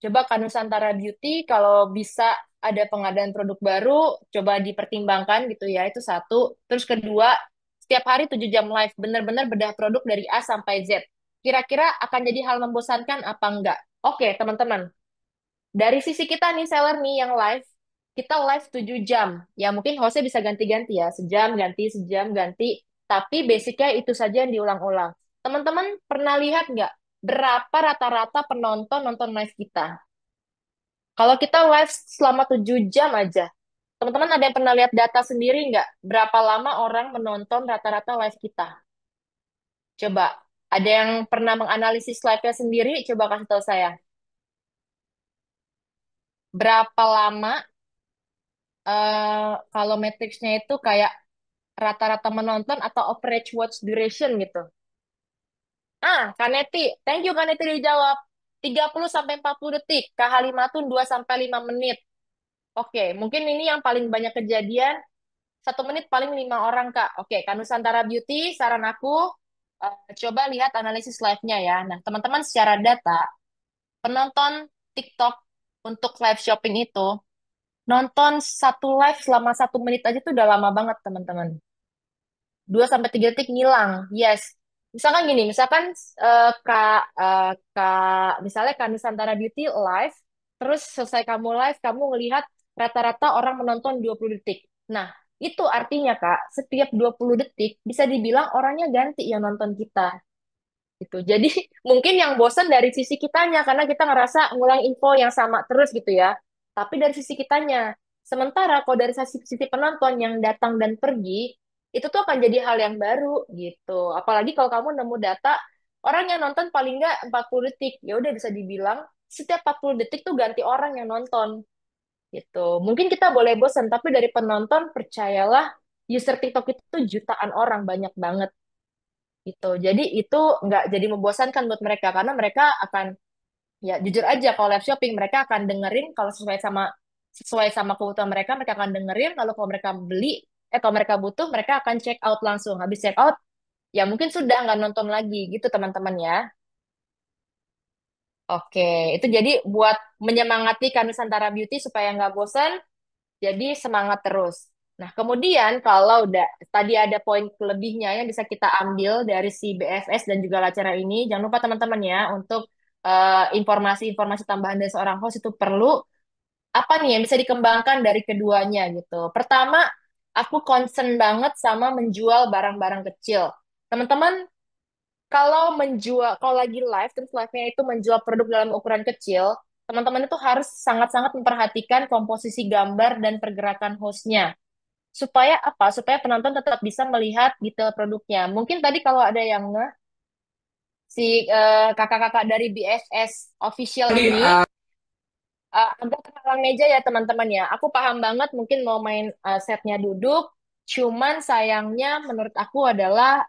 Coba kan Nusantara Beauty kalau bisa ada pengadaan produk baru, coba dipertimbangkan gitu ya, itu satu. Terus kedua, setiap hari 7 jam live, benar-benar bedah produk dari A sampai Z. Kira-kira akan jadi hal membosankan apa enggak? Oke, teman-teman. Dari sisi kita nih, seller nih yang live, kita live 7 jam. Ya mungkin hostnya bisa ganti-ganti ya, sejam ganti, sejam ganti. Tapi basicnya itu saja yang diulang-ulang. Teman-teman pernah lihat nggak berapa rata-rata penonton nonton live kita? Kalau kita live selama 7 jam aja, teman-teman ada yang pernah lihat data sendiri nggak? Berapa lama orang menonton rata-rata live kita? Coba, ada yang pernah menganalisis live-nya sendiri? Coba kasih tahu saya. Berapa lama kalau matriksnya itu kayak rata-rata menonton atau average watch duration gitu? Kaneti, thank you Kaneti dijawab. 30 sampai 40 detik. Kak Halimatun 2 sampai 5 menit. Oke, mungkin ini yang paling banyak kejadian. 1 menit paling 5 orang, Kak. Oke, Kak Nusantara Beauty, saran aku, coba lihat analisis live-nya ya. Nah, teman-teman secara data, penonton TikTok untuk live shopping itu, nonton satu live selama 1 menit aja tuh udah lama banget, teman-teman. 2 sampai 3 detik ngilang, yes. Misalkan gini, misalkan misalnya Kak Nusantara Beauty live, terus selesai kamu live, kamu ngelihat rata-rata orang menonton 20 detik. Nah, itu artinya Kak, setiap 20 detik bisa dibilang orangnya ganti yang nonton kita. Gitu. Jadi mungkin yang bosan dari sisi kitanya, karena kita ngerasa ngulang info yang sama terus gitu ya. Tapi dari sisi kitanya. Sementara kalau dari sisi penonton yang datang dan pergi, itu tuh akan jadi hal yang baru gitu. Apalagi kalau kamu nemu data orang yang nonton paling nggak 40 detik, ya udah bisa dibilang setiap 40 detik tuh ganti orang yang nonton gitu. Mungkin kita boleh bosan, tapi dari penonton percayalah user TikTok itu tuh jutaan orang banyak banget gitu. Jadi itu nggak jadi membosankan buat mereka karena mereka akan ya jujur aja kalau live shopping mereka akan dengerin kalau sesuai sama kebutuhan mereka mereka akan dengerin lalu kalau mereka kalau mereka butuh mereka akan check out langsung habis check out ya mungkin sudah nggak nonton lagi gitu teman-teman ya. Oke, itu jadi buat menyemangati Kak Nusantara Beauty supaya nggak bosan, jadi semangat terus. Nah, kemudian kalau udah tadi ada poin lebihnya yang bisa kita ambil dari si BFS dan juga acara ini, jangan lupa teman-teman ya untuk informasi-informasi tambahan dari seorang host itu perlu apa nih yang bisa dikembangkan dari keduanya gitu. Pertama, aku concern banget sama menjual barang-barang kecil. Teman-teman, kalau lagi live, terus live-nya itu menjual produk dalam ukuran kecil, teman-teman itu harus sangat-sangat memperhatikan komposisi gambar dan pergerakan hostnya. Supaya apa? Supaya penonton tetap bisa melihat detail produknya. Mungkin tadi kalau ada yang si kakak-kakak dari BFS official Tadi ini agak terhalang meja ya teman-teman ya. Aku paham banget mungkin mau main setnya duduk, cuman sayangnya menurut aku adalah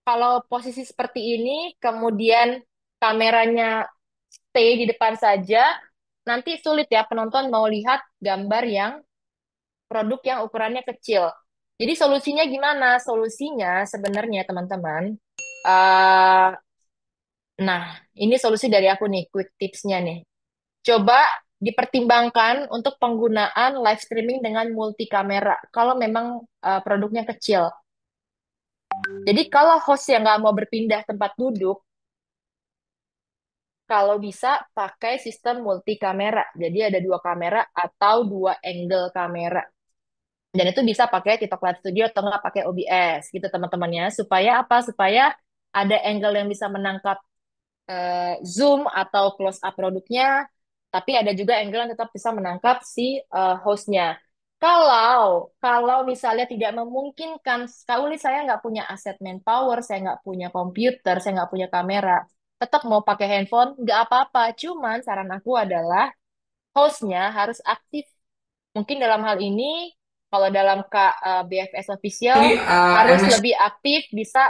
kalau posisi seperti ini, kemudian kameranya stay di depan saja, nanti sulit ya penonton mau lihat gambar yang produk yang ukurannya kecil. Jadi solusinya gimana? Solusinya sebenarnya teman-teman, eh, nah ini solusi dari aku nih, quick tipsnya nih. Coba dipertimbangkan untuk penggunaan live streaming dengan multi kamera kalau memang produknya kecil. Jadi kalau host yang nggak mau berpindah tempat duduk, kalau bisa pakai sistem multi kamera. Jadi ada 2 kamera atau 2 angle kamera. Dan itu bisa pakai TikTok Live Studio atau nggak pakai OBS gitu teman-temannya. Supaya apa? Supaya ada angle yang bisa menangkap zoom atau close up produknya, tapi ada juga angle yang tetap bisa menangkap si hostnya. Kalau misalnya tidak memungkinkan, sekali saya nggak punya aset manpower, saya nggak punya komputer, saya nggak punya kamera, tetap mau pakai handphone, nggak apa-apa. Cuman saran aku adalah hostnya harus aktif. Mungkin dalam hal ini, kalau dalam BFS official, Ini harus NMAX lebih aktif, bisa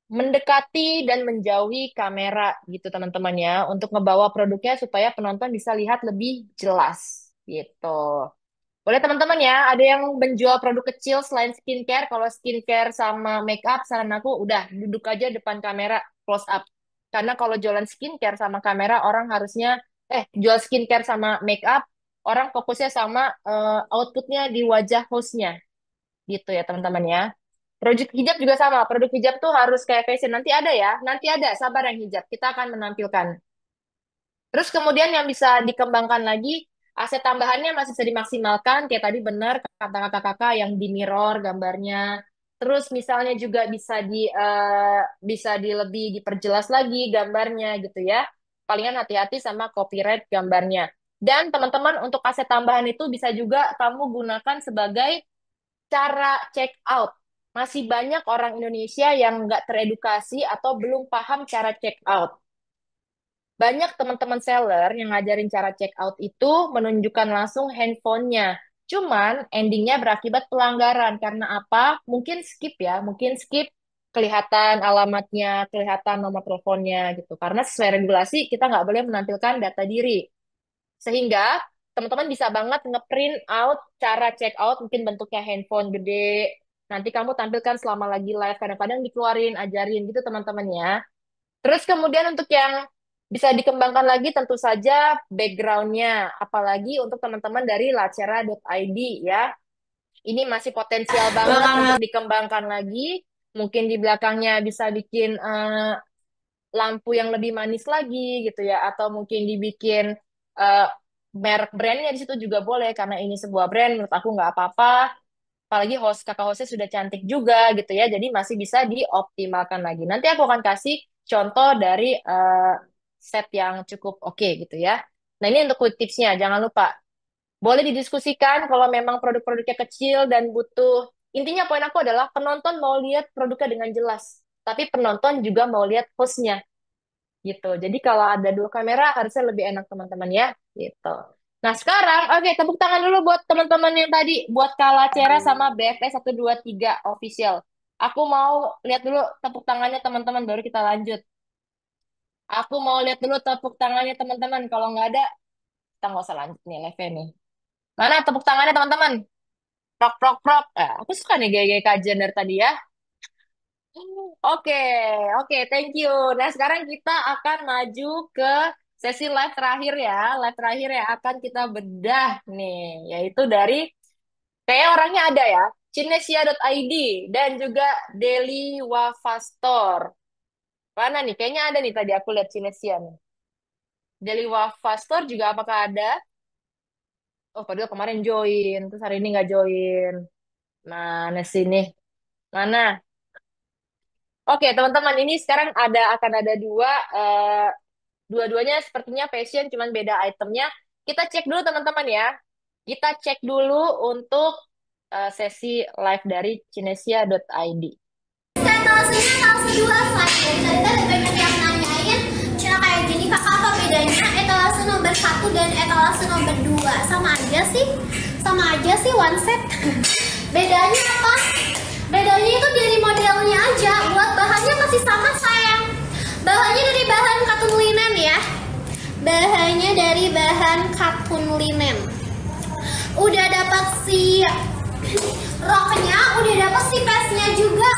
mendekati dan menjauhi kamera gitu teman-teman ya untuk ngebawa produknya supaya penonton bisa lihat lebih jelas gitu. Boleh teman-teman ya, ada yang menjual produk kecil selain skincare. Kalau skincare sama makeup, saran aku udah duduk aja depan kamera close up. Karena kalau jualan skincare sama kamera, orang harusnya jual skincare sama makeup, orang fokusnya sama outputnya di wajah hostnya gitu ya teman-teman ya. Produk hijab juga sama. Produk hijab tuh harus kayak fashion. Nanti ada ya. Nanti ada. Sabar yang hijab. Kita akan menampilkan. Terus kemudian yang bisa dikembangkan lagi, aset tambahannya masih bisa dimaksimalkan. Kayak tadi benar kata kakak yang di mirror gambarnya. Terus misalnya juga bisa lebih diperjelas lagi gambarnya gitu ya. Palingan hati-hati sama copyright gambarnya. Dan teman-teman untuk aset tambahan itu bisa juga kamu gunakan sebagai cara check out. Masih banyak orang Indonesia yang nggak teredukasi atau belum paham cara check out. Banyak teman-teman seller yang ngajarin cara check out itu menunjukkan langsung handphonenya. Cuman endingnya berakibat pelanggaran. Karena apa? Mungkin skip ya, mungkin skip kelihatan alamatnya, kelihatan nomor teleponnya gitu. Karena sesuai regulasi kita nggak boleh menampilkan data diri. Sehingga teman-teman bisa banget ngeprint out cara check out, mungkin bentuknya handphone gede. Nanti kamu tampilkan selama lagi live, kadang-kadang dikeluarin, ajarin gitu teman-teman ya. Terus kemudian untuk yang bisa dikembangkan lagi tentu saja background-nya. Apalagi untuk teman-teman dari lacera.id ya. Ini masih potensial banget untuk dikembangkan lagi. Mungkin di belakangnya bisa bikin lampu yang lebih manis lagi gitu ya. Atau mungkin dibikin merek brandnya di situ juga boleh. Karena ini sebuah brand, menurut aku nggak apa-apa. Apalagi kakak hostnya sudah cantik juga gitu ya, jadi masih bisa dioptimalkan lagi. Nanti aku akan kasih contoh dari set yang cukup oke gitu ya. Nah ini untuk quick tipsnya, jangan lupa. Boleh didiskusikan kalau memang produk-produknya kecil dan butuh. Intinya poin aku adalah penonton mau lihat produknya dengan jelas, tapi penonton juga mau lihat hostnya gitu. Jadi kalau ada 2 kamera harusnya lebih enak teman-teman ya gitu. Nah sekarang, oke tepuk tangan dulu buat teman-teman yang tadi, buat Kalacera sama BFS 123 official. Aku mau lihat dulu tepuk tangannya teman-teman baru kita lanjut. Aku mau lihat dulu tepuk tangannya teman-teman. Kalau nggak ada, kita nggak usah lanjut nih live nih. Mana tepuk tangannya teman-teman? Prok prok prok. Aku suka nih gaya-gaya kajian dari tadi ya. Oke, oke, thank you. Nah, sekarang kita akan maju ke sesi live terakhir ya. Live terakhir yang akan kita bedah nih, yaitu dari kayak orangnya ada ya, Cinesia.id dan juga Daily Wafa Store. Mana nih? Kayaknya ada nih tadi aku lihat Cinesia nih. Daily Wafa Store juga apakah ada? Oh, padahal kemarin join, terus hari ini nggak join. Mana sih nih? Mana? Oke, teman-teman, ini sekarang akan ada dua-duanya sepertinya fashion, cuman beda itemnya. Kita cek dulu teman-teman ya. Kita cek dulu untuk sesi live dari Cinesia.id. Etalase 2 slide. Dari tadi kan banyak yang nanyain cina kayak gini kakak apa bedanya etalase nomor 1 dan etalase nomor 2? Sama aja sih one set. Bedanya apa? Bedanya itu dari modelnya aja. Buat bahannya masih sama sayang. Bahannya dari bahan katun linen ya. Bahannya dari bahan katun linen. udah dapat si roknya, udah dapat si pesnya juga.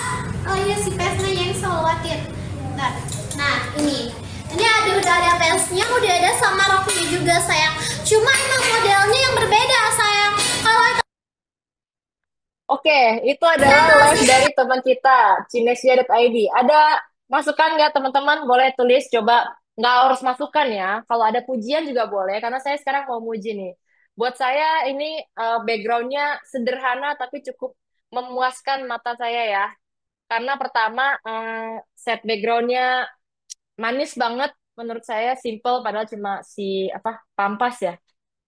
Oh iya, si pesnya yang selwatin. Bentar. Nah, ini udah ada pesnya, udah ada sama roknya juga sayang. Cuma emang modelnya yang berbeda sayang. Kalau Oke, itu adalah live dari teman kita, Cinesia.id. Ada masukan nggak teman-teman? Boleh tulis, coba. Nggak harus masukan ya. Kalau ada pujian juga boleh, karena saya sekarang mau muji nih. Buat saya ini backgroundnya sederhana tapi cukup memuaskan mata saya ya. Karena pertama set backgroundnya manis banget menurut saya, simple padahal cuma si apa pampas ya,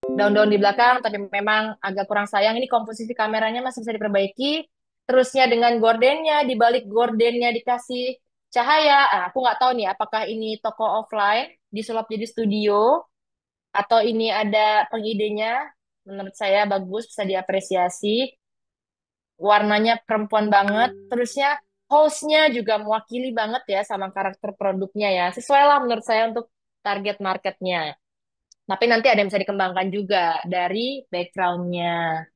daun-daun di belakang, tapi memang agak kurang sayang. Ini komposisi kameranya masih bisa diperbaiki. Terusnya dengan gordennya, di balik gordennya dikasih cahaya. Aku nggak tahu nih, apakah ini toko offline disulap jadi studio atau ini ada pengidenya. Menurut saya bagus, bisa diapresiasi. Warnanya perempuan banget. Terusnya hostnya juga mewakili banget ya sama karakter produknya ya. Sesuai lah menurut saya untuk target marketnya. Tapi nanti ada yang bisa dikembangkan juga dari backgroundnya.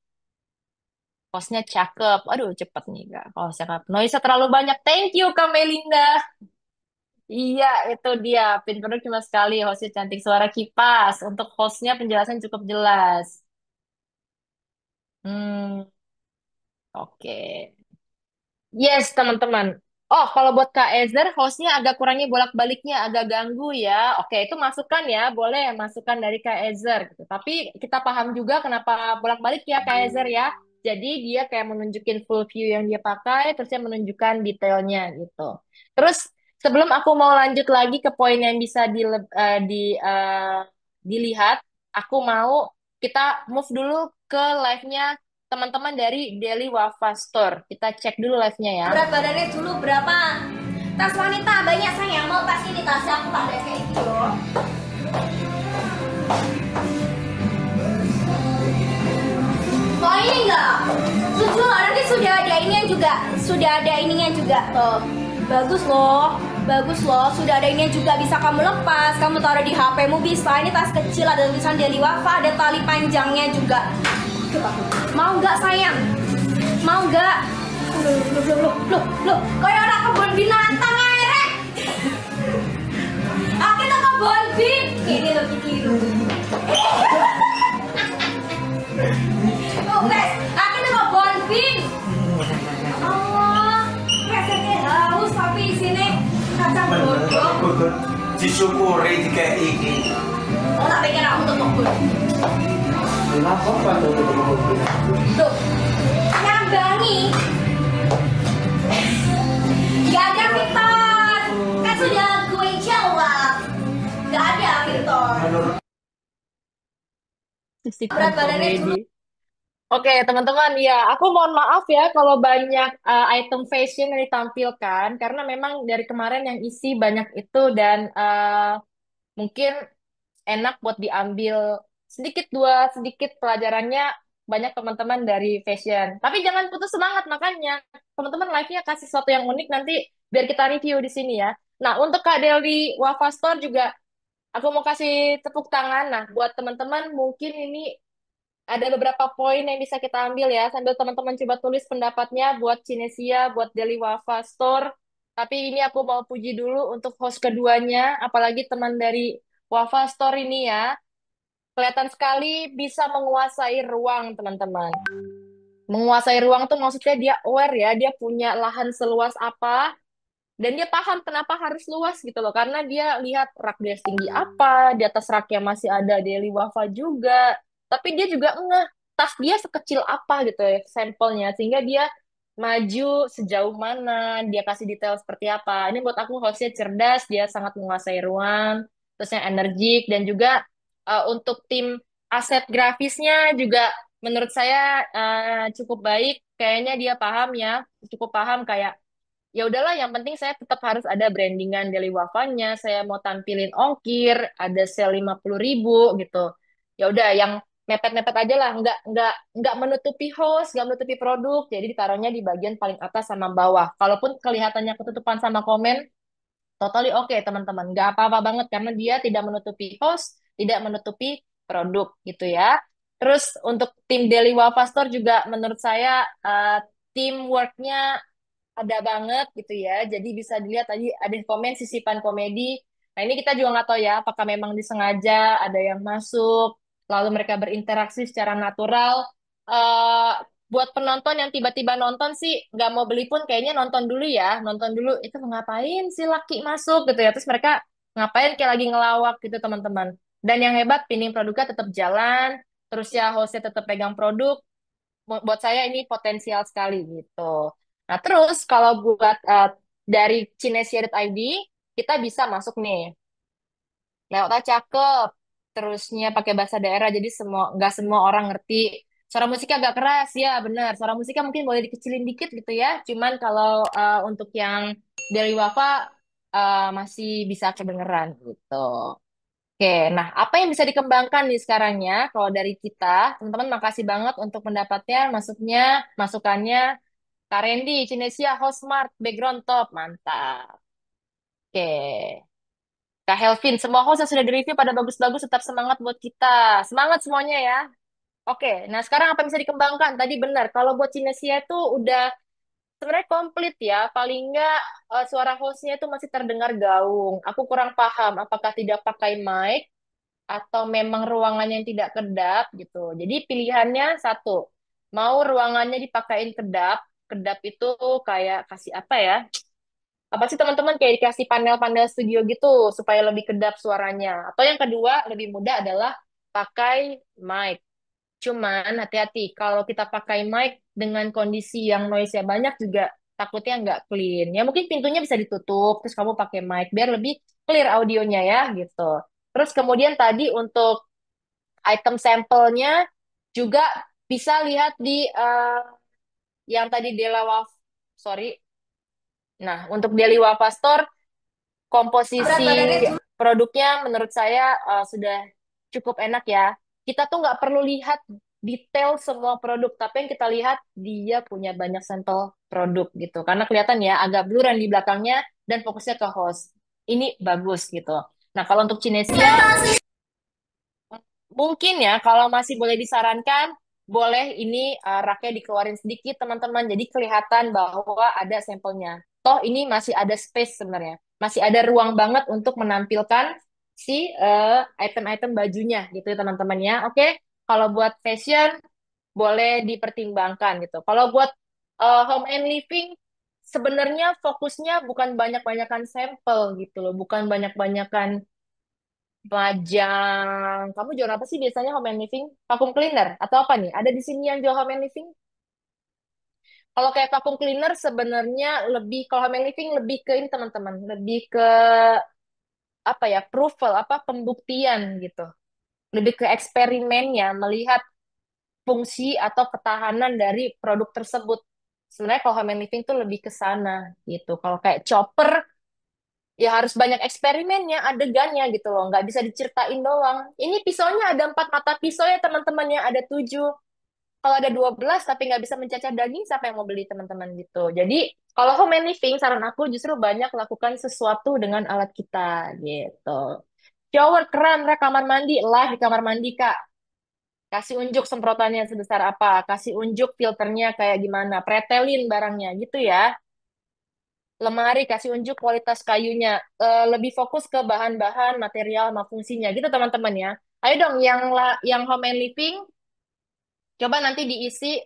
Hostnya cakep. Aduh, cepet nih, Kak. Oh, cakep. Noise terlalu banyak. Thank you, Kak Melinda. Iya, itu dia. Pin produk cuma sekali. Hostnya cantik. Suara kipas. Untuk hostnya penjelasan cukup jelas. Hmm, oke. Yes, teman-teman. Oh, kalau buat Kak Ezer, hostnya agak kurangnya bolak-baliknya, agak ganggu ya. Oke, itu masukan ya, boleh masukan dari Kak Ezer gitu. Tapi kita paham juga kenapa bolak-balik ya Kak Ezer ya. Jadi dia kayak menunjukin full view yang dia pakai, terus dia menunjukkan detailnya gitu. Terus sebelum aku mau lanjut lagi ke poin yang bisa dilihat, aku mau kita move dulu ke live-nya teman-teman dari Daily Wafa Store. Kita cek dulu live-nya ya. berat badannya dulu berapa? Tas wanita banyak sayang, mau tas ini, tas aku tak ada kayak gitu loh. Mau ini enggak? Lucu loh, nanti sudah ada ininya juga. Sudah ada ininya juga. Tuh. Bagus loh. Bagus loh, sudah ada ininya juga, bisa kamu lepas, kamu taruh di HP-mu bisa. Ini tas kecil, ada tulisan Daily Wafa, ada tali panjangnya juga. Mau nggak sayang? Mau nggak? Loh, kayak orang kebun binatang aja. Aku tuh kebun bin. Ini loh kiri. Oh guys, aku tuh kebun bin. Allah, rasanya haus tapi di sini kacang bodoh. Disyukuri jika ini. Oh, tak pikir aku tuh kebun. Kenapa pada Loh, nyambangi. Gak ada Victor. Kan sudah gue jawab. Gak ada Victor. Berat badannya dulu. Oke, teman-teman, ya, aku mohon maaf ya kalau banyak item fashion yang ditampilkan, karena memang dari kemarin yang isi banyak itu dan mungkin enak buat diambil sedikit dua sedikit pelajarannya, banyak teman-teman dari fashion. Tapi jangan putus semangat, makanya teman-teman live-nya kasih sesuatu yang unik nanti biar kita review di sini ya. Nah, untuk Kak Delvi Wafa Store juga aku mau kasih tepuk tangan. Nah, buat teman-teman mungkin ini ada beberapa poin yang bisa kita ambil ya, sambil teman-teman coba tulis pendapatnya buat Cinesia, buat Daily Wafa Store. Tapi ini aku mau puji dulu untuk host keduanya, apalagi teman dari Wafa Store ini ya. Kelihatan sekali bisa menguasai ruang, teman-teman. Menguasai ruang tuh maksudnya dia aware ya, dia punya lahan seluas apa, dan dia paham kenapa harus luas gitu loh, karena dia lihat rak dia setinggi apa, di atas raknya masih ada Daily Wafa juga, tapi dia juga ngeh tas dia sekecil apa gitu ya sampelnya, sehingga dia maju sejauh mana, dia kasih detail seperti apa. Ini buat aku hostnya cerdas, dia sangat menguasai ruang, terus yang energik, dan juga untuk tim aset grafisnya juga menurut saya cukup baik, kayaknya dia paham ya, cukup paham kayak ya udahlah yang penting saya tetap harus ada brandingan Daily Wafanya, saya mau tampilin ongkir ada sale 50.000 gitu, ya udah yang mepet-mepet aja lah, nggak menutupi host, nggak menutupi produk, jadi ditaruhnya di bagian paling atas sama bawah, kalaupun kelihatannya ketutupan sama komen totally oke teman-teman, nggak apa-apa banget karena dia tidak menutupi host, tidak menutupi produk gitu ya. Terus untuk tim Daily Wafa Store juga menurut saya teamworknya ada banget gitu ya. Jadi bisa dilihat tadi ada komen sisipan komedi. Nah ini kita juga nggak tahu ya apakah memang disengaja ada yang masuk, lalu mereka berinteraksi secara natural. eh Buat penonton yang tiba-tiba nonton sih nggak mau beli pun kayaknya nonton dulu ya, nonton dulu itu ngapain si laki masuk gitu ya. Terus mereka ngapain kayak lagi ngelawak gitu teman-teman. Dan yang hebat pinning produknya tetap jalan, terus ya hostnya tetap pegang produk. Buat saya ini potensial sekali gitu. Nah, terus kalau buat dari Cinesia.id, kita bisa masuk nih. Layoutnya cakep, terusnya pakai bahasa daerah, jadi nggak semua orang ngerti. Suara musiknya agak keras, ya benar. Suara musiknya mungkin boleh dikecilin dikit gitu ya. Cuman kalau untuk yang dari Wafa masih bisa kedengeran gitu. Oke, nah apa yang bisa dikembangkan nih sekarang ya? Kalau dari kita, teman-teman makasih banget untuk pendapatnya, masukannya. Kak Randy, Cinesia, Hostmart, background top, mantap. Oke, Kak Helvin, semua host yang sudah direview pada bagus-bagus, tetap semangat buat kita. Semangat semuanya ya. Oke, nah sekarang apa yang bisa dikembangkan? Tadi benar, kalau buat Cinesia itu udah sebenarnya komplit ya. Paling nggak suara hostnya itu masih terdengar gaung. Aku kurang paham, apakah tidak pakai mic atau memang ruangannya yang tidak kedap gitu. Jadi pilihannya satu, mau ruangannya dipakein kedap, kedap itu kayak kasih apa ya? Apa sih teman-teman kayak dikasih panel-panel studio gitu supaya lebih kedap suaranya. Atau yang kedua, lebih mudah adalah pakai mic. Cuman hati-hati kalau kita pakai mic dengan kondisi yang noise-nya banyak juga takutnya nggak clean. Ya mungkin pintunya bisa ditutup, terus kamu pakai mic biar lebih clear audionya ya gitu. Terus kemudian tadi untuk item sampelnya juga bisa lihat di yang tadi sorry. Nah, untuk Daily Wafa Store, komposisi produknya menurut saya sudah cukup enak ya. Kita tuh nggak perlu lihat detail semua produk, tapi yang kita lihat dia punya banyak sampel produk gitu. Karena kelihatan ya agak bluran di belakangnya dan fokusnya ke host. Ini bagus gitu. Nah, kalau untuk Cinesia, mungkin ya, kalau masih boleh disarankan, boleh ini raknya dikeluarin sedikit, teman-teman. Jadi kelihatan bahwa ada sampelnya. Toh ini masih ada space sebenarnya. Masih ada ruang banget untuk menampilkan si item-item bajunya gitu ya, teman-teman ya. Oke, kalau buat fashion, boleh dipertimbangkan gitu. Kalau buat home and living, sebenarnya fokusnya bukan banyak-banyakan sampel gitu loh. Bukan banyak-banyakan Pajang. Kamu jual apa sih biasanya home and living? Vacuum cleaner atau apa nih? Ada di sini yang jual home and living? Kalau kayak vacuum cleaner sebenarnya lebih kalau home and living lebih ke ini teman-teman, lebih ke apa ya? Proofal, apa pembuktian gitu. Lebih ke eksperimennya, melihat fungsi atau ketahanan dari produk tersebut. Sebenarnya kalau home and living tuh lebih ke sana gitu. Kalau kayak chopper ya harus banyak eksperimennya, adegannya gitu loh. Nggak bisa diceritain doang. Ini pisaunya ada 4 mata pisau ya teman-teman ya, ada 7. Kalau ada 12 tapi nggak bisa mencacah daging, siapa yang mau beli teman-teman gitu. Jadi kalau home and living, saran aku justru banyak lakukan sesuatu dengan alat kita gitu. Shower, keran, rek, kamar mandi, live di kamar mandi Kak. Kasih unjuk semprotannya sebesar apa, kasih unjuk filternya kayak gimana, pretelin barangnya gitu ya. Lemari kasih unjuk kualitas kayunya. Lebih fokus ke bahan-bahan material sama fungsinya gitu teman-teman ya. Ayo dong yang home and living coba nanti diisi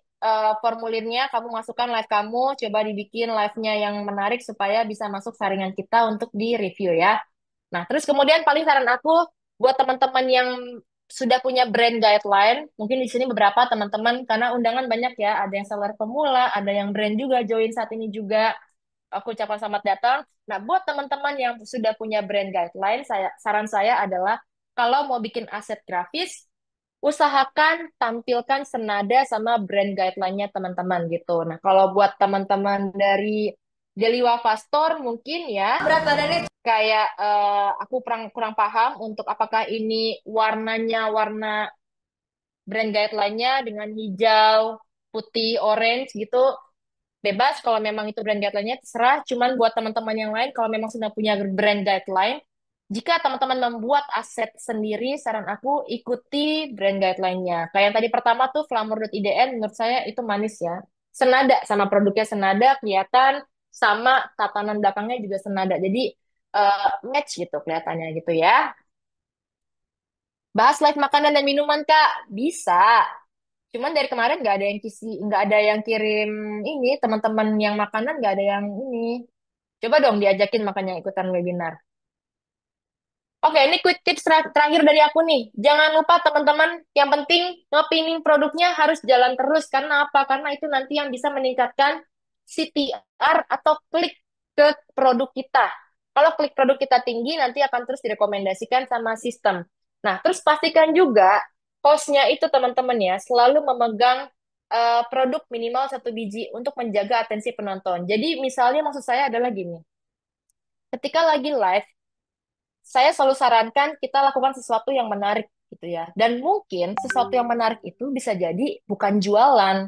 formulirnya, kamu masukkan live kamu, coba dibikin live-nya yang menarik supaya bisa masuk saringan kita untuk di-review ya. Nah, terus kemudian paling saran aku buat teman-teman yang sudah punya brand guideline, mungkin di sini beberapa teman-teman karena undangan banyak ya, ada yang seller pemula, ada yang brand juga join saat ini juga. Aku ucapkan selamat datang. Nah, buat teman-teman yang sudah punya brand guideline, saran saya adalah kalau mau bikin aset grafis, usahakan tampilkan senada sama brand guideline-nya teman-teman gitu. Nah, kalau buat teman-teman dari Daily Wafa Store mungkin ya berat badannya kayak aku kurang kurang paham untuk apakah ini warnanya warna brand guideline-nya dengan hijau, putih, orange gitu. Bebas kalau memang itu brand guideline-nya terserah. Cuman buat teman-teman yang lain kalau memang sudah punya brand guideline Jika teman-teman membuat aset sendiri, saran aku ikuti brand guideline-nya. Kayak yang tadi pertama tuh Flamur.idn, menurut saya itu manis ya. Senada sama produknya senada, kelihatan sama tatanan belakangnya juga senada. Jadi match gitu kelihatannya gitu ya. Bahas live makanan dan minuman Kak, bisa. Cuman dari kemarin nggak ada yang kirim ini teman-teman yang makanan nggak ada yang ini. Coba dong diajakin makanya ikutan webinar. Oke, ini quick tips terakhir dari aku nih. Jangan lupa teman-teman, yang penting ngepinning produknya harus jalan terus. Karena apa? Karena itu nanti yang bisa meningkatkan CTR atau klik ke produk kita. Kalau klik produk kita tinggi, nanti akan terus direkomendasikan sama sistem. Nah, terus pastikan juga hostnya itu teman-teman ya, selalu memegang produk minimal 1 biji untuk menjaga atensi penonton. Jadi misalnya maksud saya adalah gini, ketika lagi live, saya selalu sarankan kita lakukan sesuatu yang menarik gitu ya. Dan mungkin sesuatu yang menarik itu bisa jadi bukan jualan.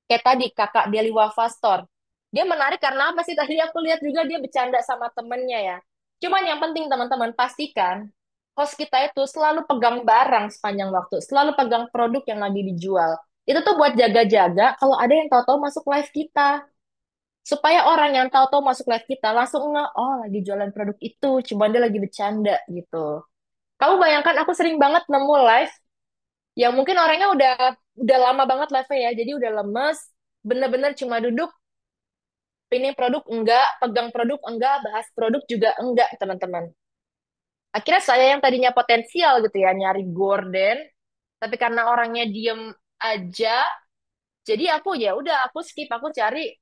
Kayak tadi kakak Deli Wafa Store. Dia menarik karena apa sih? Tadi aku lihat juga dia bercanda sama temennya ya. Cuman yang penting teman-teman pastikan host kita itu selalu pegang barang sepanjang waktu. Selalu pegang produk yang lagi dijual. Itu tuh buat jaga-jaga kalau ada yang tahu-tahu masuk live kita. Supaya orang yang tahu-tahu masuk live kita langsung nge, oh lagi jualan produk itu, cuman dia lagi bercanda gitu. Kamu bayangkan aku sering banget nemu live yang mungkin orangnya udah lama banget live-nya ya, jadi udah lemes, bener-bener cuma duduk, pilih produk enggak, pegang produk enggak, bahas produk juga enggak, teman-teman. Akhirnya saya yang tadinya potensial gitu ya, nyari gorden, tapi karena orangnya diem aja, jadi aku ya udah aku skip, aku cari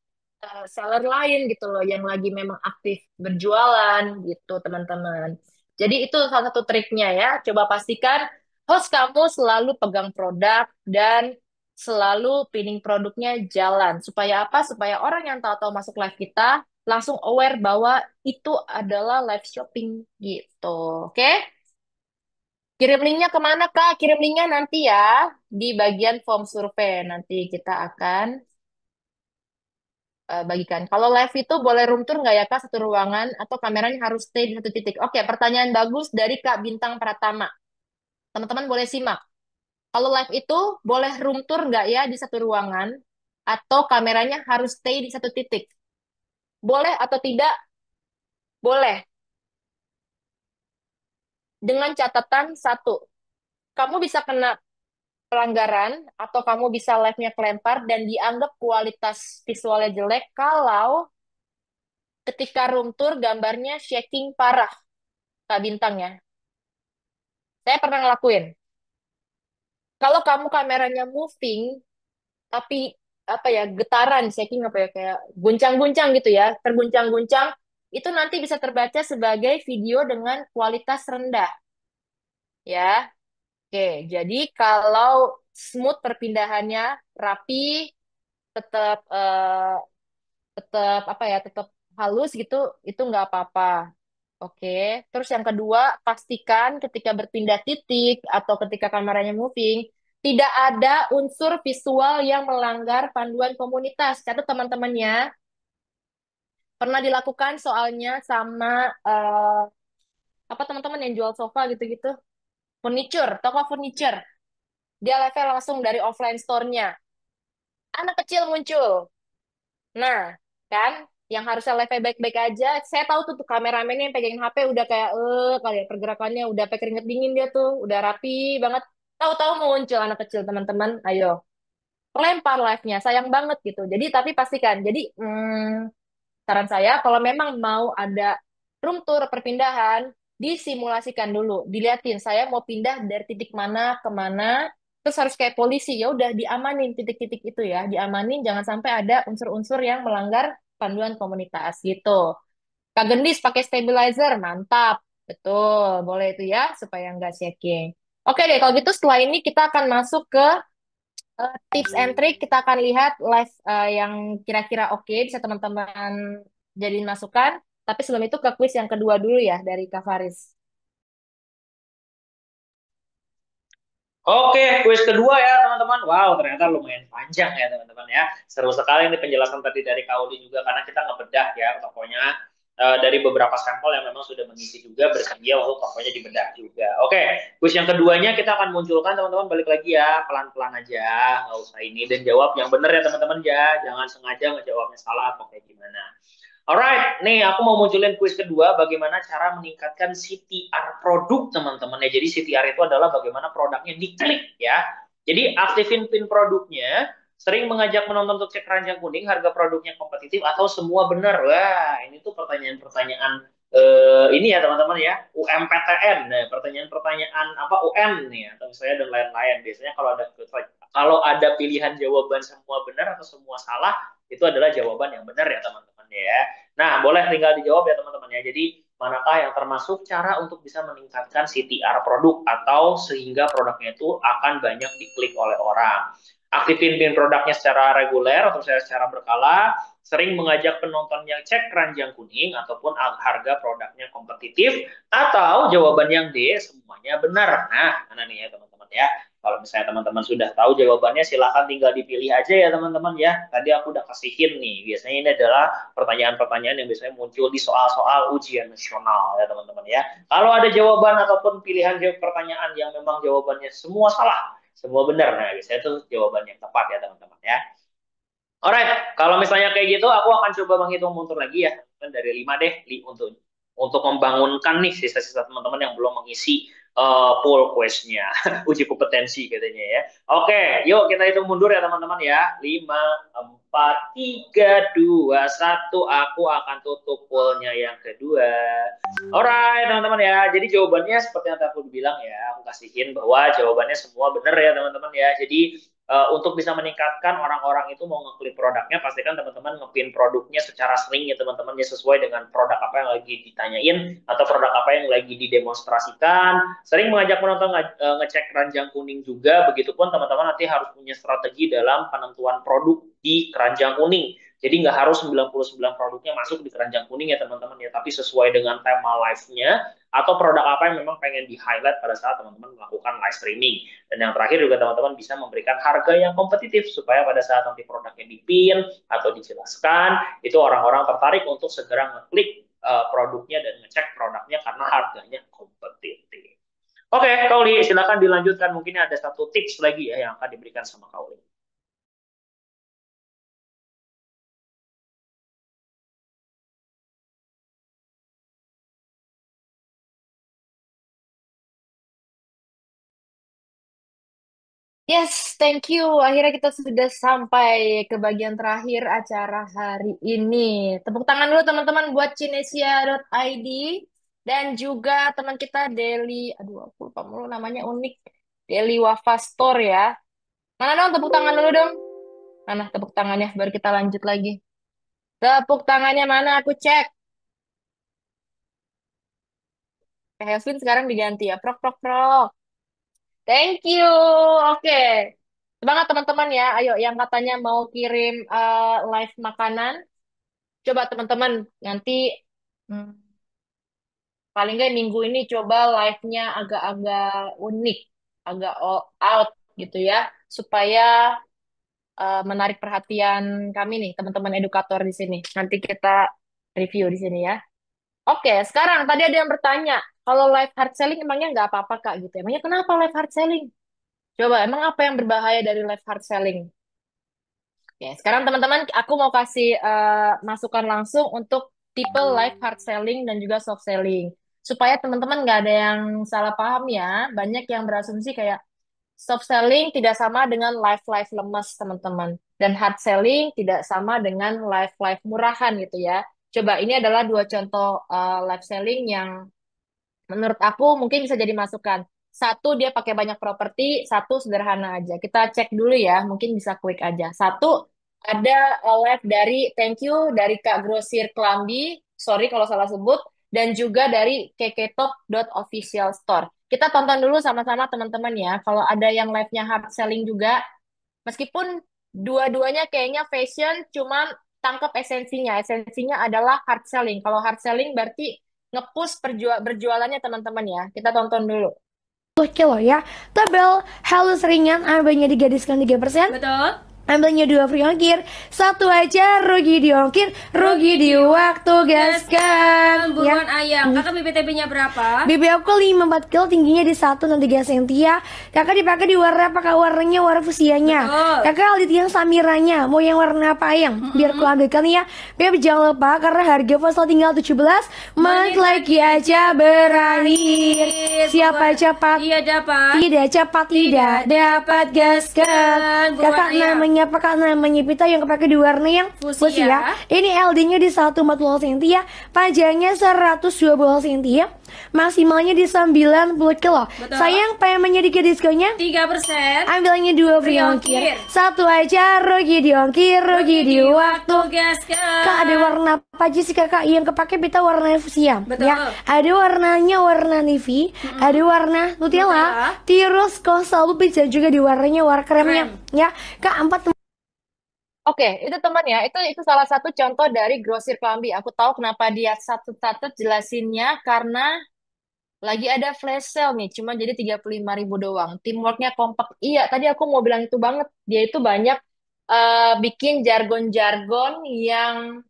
seller lain gitu loh yang lagi memang aktif berjualan gitu teman-teman. Jadi itu salah satu triknya ya. Coba pastikan host kamu selalu pegang produk dan selalu pinning produknya jalan. Supaya apa? Supaya orang yang tahu-tahu masuk live kita langsung aware bahwa itu adalah live shopping gitu. Oke? Kirim linknya kemana Kak? Kirim linknya nanti ya di bagian form survei. Nanti kita akan bagikan. Kalau live itu boleh room tour nggak ya Kak satu ruangan atau kameranya harus stay di satu titik? Oke, pertanyaan bagus dari Kak Bintang Pratama. Teman-teman boleh simak. Kalau live itu boleh room tour nggak ya di satu ruangan atau kameranya harus stay di satu titik? Boleh atau tidak? Boleh. Dengan catatan satu, kamu bisa kena pelanggaran atau kamu bisa live-nya kelempar dan dianggap kualitas visualnya jelek kalau ketika room tour gambarnya shaking parah, Kak Bintang ya. Saya pernah ngelakuin. Kalau kamu kameranya moving, tapi apa ya getaran, shaking apa ya kayak guncang-guncang gitu ya, terguncang-guncang, itu nanti bisa terbaca sebagai video dengan kualitas rendah, ya. Oke, jadi kalau smooth perpindahannya, rapi, tetap tetap apa ya, tetap halus gitu, itu nggak apa-apa. Oke, terus yang kedua, pastikan ketika berpindah titik atau ketika kameranya moving, tidak ada unsur visual yang melanggar panduan komunitas. Catat teman-temannya, pernah dilakukan soalnya sama apa teman-teman yang jual sofa gitu-gitu, furniture, toko furniture. Dia live langsung dari offline store-nya. Anak kecil muncul. Nah, kan yang harusnya live baik-baik aja. Saya tahu tuh kameramennya yang pegang HP udah kayak kali ya pergerakannya udah pakai keringet dingin dia tuh, udah rapi banget. Tahu-tahu muncul anak kecil teman-teman. Ayo, lempar live-nya. Sayang banget gitu. Jadi tapi pastikan. Jadi saran saya kalau memang mau ada room tour perpindahan, disimulasikan dulu. Dilihatin saya mau pindah dari titik mana ke mana. Terus harus kayak polisi, ya udah diamanin titik-titik itu ya, diamanin jangan sampai ada unsur-unsur yang melanggar panduan komunitas gitu. Kak Gendis pakai stabilizer, mantap. Betul, boleh itu ya, supaya nggak shaking. Oke deh, kalau gitu setelah ini kita akan masuk ke tips and trick. Kita akan lihat live yang kira-kira oke, bisa teman-teman jadiin masukan. Tapi sebelum itu ke quiz yang kedua dulu ya, dari Kak Faris. Oke, kuis kedua ya teman-teman. Wow, ternyata lumayan panjang ya teman-teman ya. Seru sekali ini penjelasan tadi dari Kaudi juga karena kita ngebedah ya pokoknya dari beberapa sampel yang memang sudah mengisi juga bersedia untuk tokonya dibedah juga. Oke, quiz yang keduanya kita akan munculkan teman-teman, balik lagi ya, pelan-pelan aja, nggak usah ini, dan jawab yang benar ya teman-teman ya, jangan sengaja ngejawabnya salah atau kayak gimana. Alright, nih aku mau munculin quiz kedua, bagaimana cara meningkatkan CTR produk teman-teman ya. Jadi CTR itu adalah bagaimana produknya diklik ya. Jadi aktifin pin produknya, sering mengajak penonton untuk cek keranjang kuning, harga produknya kompetitif atau semua benar. Wah, ini tuh pertanyaan-pertanyaan ini ya teman-teman ya, UMPTN. Nah, pertanyaan-pertanyaan apa UN nih atau misalnya dan lain-lain. Biasanya kalau ada pilihan jawaban semua benar atau semua salah, itu adalah jawaban yang benar ya teman-teman ya. Nah, boleh tinggal dijawab ya teman-teman ya. Jadi, manakah yang termasuk cara untuk bisa meningkatkan CTR produk atau sehingga produknya itu akan banyak diklik oleh orang. Aktifin pin produknya secara reguler atau secara berkala, sering mengajak penontonnya cek keranjang kuning ataupun harga produknya kompetitif, atau jawaban yang D, semuanya benar. Nah, mana nih ya teman-teman ya. Kalau misalnya teman-teman sudah tahu jawabannya, silahkan tinggal dipilih aja ya teman-teman ya. Tadi aku udah kasihin nih. Biasanya ini adalah pertanyaan-pertanyaan yang biasanya muncul di soal-soal ujian nasional ya teman-teman ya. Kalau ada jawaban ataupun pilihan jawab pertanyaan yang memang jawabannya semua salah, semua benar, nah biasanya itu jawaban yang tepat ya teman-teman ya. Alright, kalau misalnya kayak gitu, aku akan coba menghitung mundur lagi ya. Dari 5 deh, untuk membangunkan nih sisa-sisa teman-teman yang belum mengisi poll quest-nya, uji kompetensi katanya ya. Oke, yuk kita hitung mundur ya teman-teman ya. 5, 4, 3, 2, 1. Aku akan tutup poll-nya yang kedua. Alright teman-teman ya. Jadi jawabannya seperti yang tadi aku bilang ya. Aku kasihin bahwa jawabannya semua benar ya teman-teman ya. Jadi untuk bisa meningkatkan orang-orang itu mau ngeklik produknya, pastikan teman-teman ngepin produknya secara sering ya teman-teman ya, sesuai dengan produk apa yang lagi ditanyain atau produk apa yang lagi didemonstrasikan. Sering mengajak penonton ngecek keranjang kuning juga, begitupun teman-teman nanti harus punya strategi dalam penentuan produk di keranjang kuning. Jadi nggak harus 99 produknya masuk di keranjang kuning ya teman-teman ya, tapi sesuai dengan tema live-nya atau produk apa yang memang pengen di-highlight pada saat teman-teman melakukan live streaming. Dan yang terakhir juga teman-teman bisa memberikan harga yang kompetitif supaya pada saat nanti produknya dipin atau dijelaskan, itu orang-orang tertarik untuk segera ngeklik produknya dan ngecek produknya karena harganya kompetitif. Oke, Kauli, silakan dilanjutkan. Mungkin ada satu tips lagi ya yang akan diberikan sama Kauli. Yes, thank you. Akhirnya kita sudah sampai ke bagian terakhir acara hari ini. Tepuk tangan dulu teman-teman buat Cinesia.id dan juga teman kita Deli, aduh aku lupa mulu namanya unik, Deli Wafa Store ya. Mana dong tepuk tangan dulu dong. Mana tepuk tangannya baru kita lanjut lagi. Tepuk tangannya mana aku cek. Helvin sekarang diganti ya. Prok prok prok. Thank you. Oke. Semangat teman-teman ya. Ayo yang katanya mau kirim live makanan, coba teman-teman nanti hmm, paling nggak minggu ini coba live-nya agak-agak unik, agak all out gitu ya, supaya menarik perhatian kami nih teman-teman edukator di sini. Nanti kita review di sini ya. Oke, sekarang tadi ada yang bertanya, kalau live hard selling emangnya nggak apa-apa Kak gitu. Emangnya kenapa live hard selling? Coba, emang apa yang berbahaya dari live hard selling? Oke, sekarang teman-teman, aku mau kasih masukan langsung untuk tipe live hard selling dan juga soft selling. Supaya teman-teman nggak ada yang salah paham ya. Banyak yang berasumsi kayak soft selling tidak sama dengan live-live lemes, teman-teman. Dan hard selling tidak sama dengan live-live murahan gitu ya. Coba, ini adalah dua contoh live selling yang menurut aku mungkin bisa jadi masukan. Satu, dia pakai banyak properti, satu sederhana aja. Kita cek dulu ya, mungkin bisa quick aja. Satu, ada live dari thank you dari Kak Grosir Klambi, sorry kalau salah sebut, dan juga dari keketop.official store. Kita tonton dulu sama-sama teman-teman ya. Kalau ada yang live-nya hard selling juga, meskipun dua-duanya kayaknya fashion, cuman tangkap esensinya. Esensinya adalah hard selling. Kalau hard selling berarti nge-push berjualannya teman-teman ya. Kita tonton dulu. 10 kilo ya. Tebal, halus ringan, harganya digadiskan 3%. Betul. Ambilnya 2 free ongkir, 1 aja rugi di ongkir, rugi di waktu gaskan. Buruan ayam. Kakak BBTB-nya berapa? BB aku 54 kilo, tingginya di 163 cm ya. Kakak dipakai di warna apa? Kak, warnanya warna fusianya. Betul. Kakak alit yang samiranya, mau yang warna apa yang? Biar aku ambilkan ya. Beb jangan lupa karena harga pasal tinggal 17 menit lagi aja berakhir. Siapa cepat? Iya dapat. Tidak cepat tidak dapat gaskan. Buruan Kakak ayam. namanya apa? Kak namanya Pita yang kepake di warna yang Fuchsia. Ini LD-nya di 140 cm ya. Panjangnya 120 cm ya. Maksimalnya di 90 kilo. Betul. Sayang paymentnya dikit diskonnya. 3%. Ambilnya 2 free Free ongkir. ongkir. 1 aja rugi di ongkir, rugi di waktu. gaskan. Kak ada warna apa aja sih kakak yang kepake Pita warna fuchsia? Betul. Ya, ada warnanya warna navy, ada warna Nutella, terus kalau bisa juga di warnanya warna kremnya. Ya, Kak 4. Oke, itu teman ya, itu salah satu contoh dari grosir Klambi. Aku tahu kenapa dia satu-satu jelasinnya karena lagi ada flash sale nih, cuma jadi 35.000 doang. Teamworknya kompak. Iya, tadi aku mau bilang itu banget. Dia itu banyak bikin jargon-jargon yang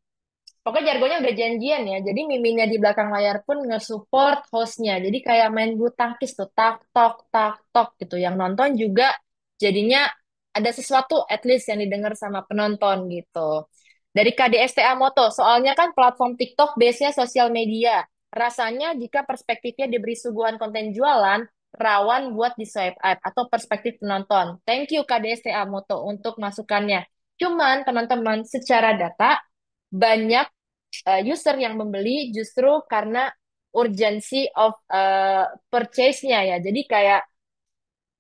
pokoknya jargonnya udah janjian ya. Jadi miminnya di belakang layar pun nge-support hostnya. Jadi kayak main bulu tangkis tuh, tak tok gitu. Yang nonton juga jadinya ada sesuatu at least yang didengar sama penonton gitu. Dari KDSTA Moto, soalnya kan platform TikTok base-nya sosial media. Rasanya jika perspektifnya diberi suguhan konten jualan, rawan buat di swipe up atau perspektif penonton. Thank you KDSTA Moto untuk masukannya. Cuman teman-teman secara data banyak user yang membeli justru karena urgency of purchase-nya ya. Jadi kayak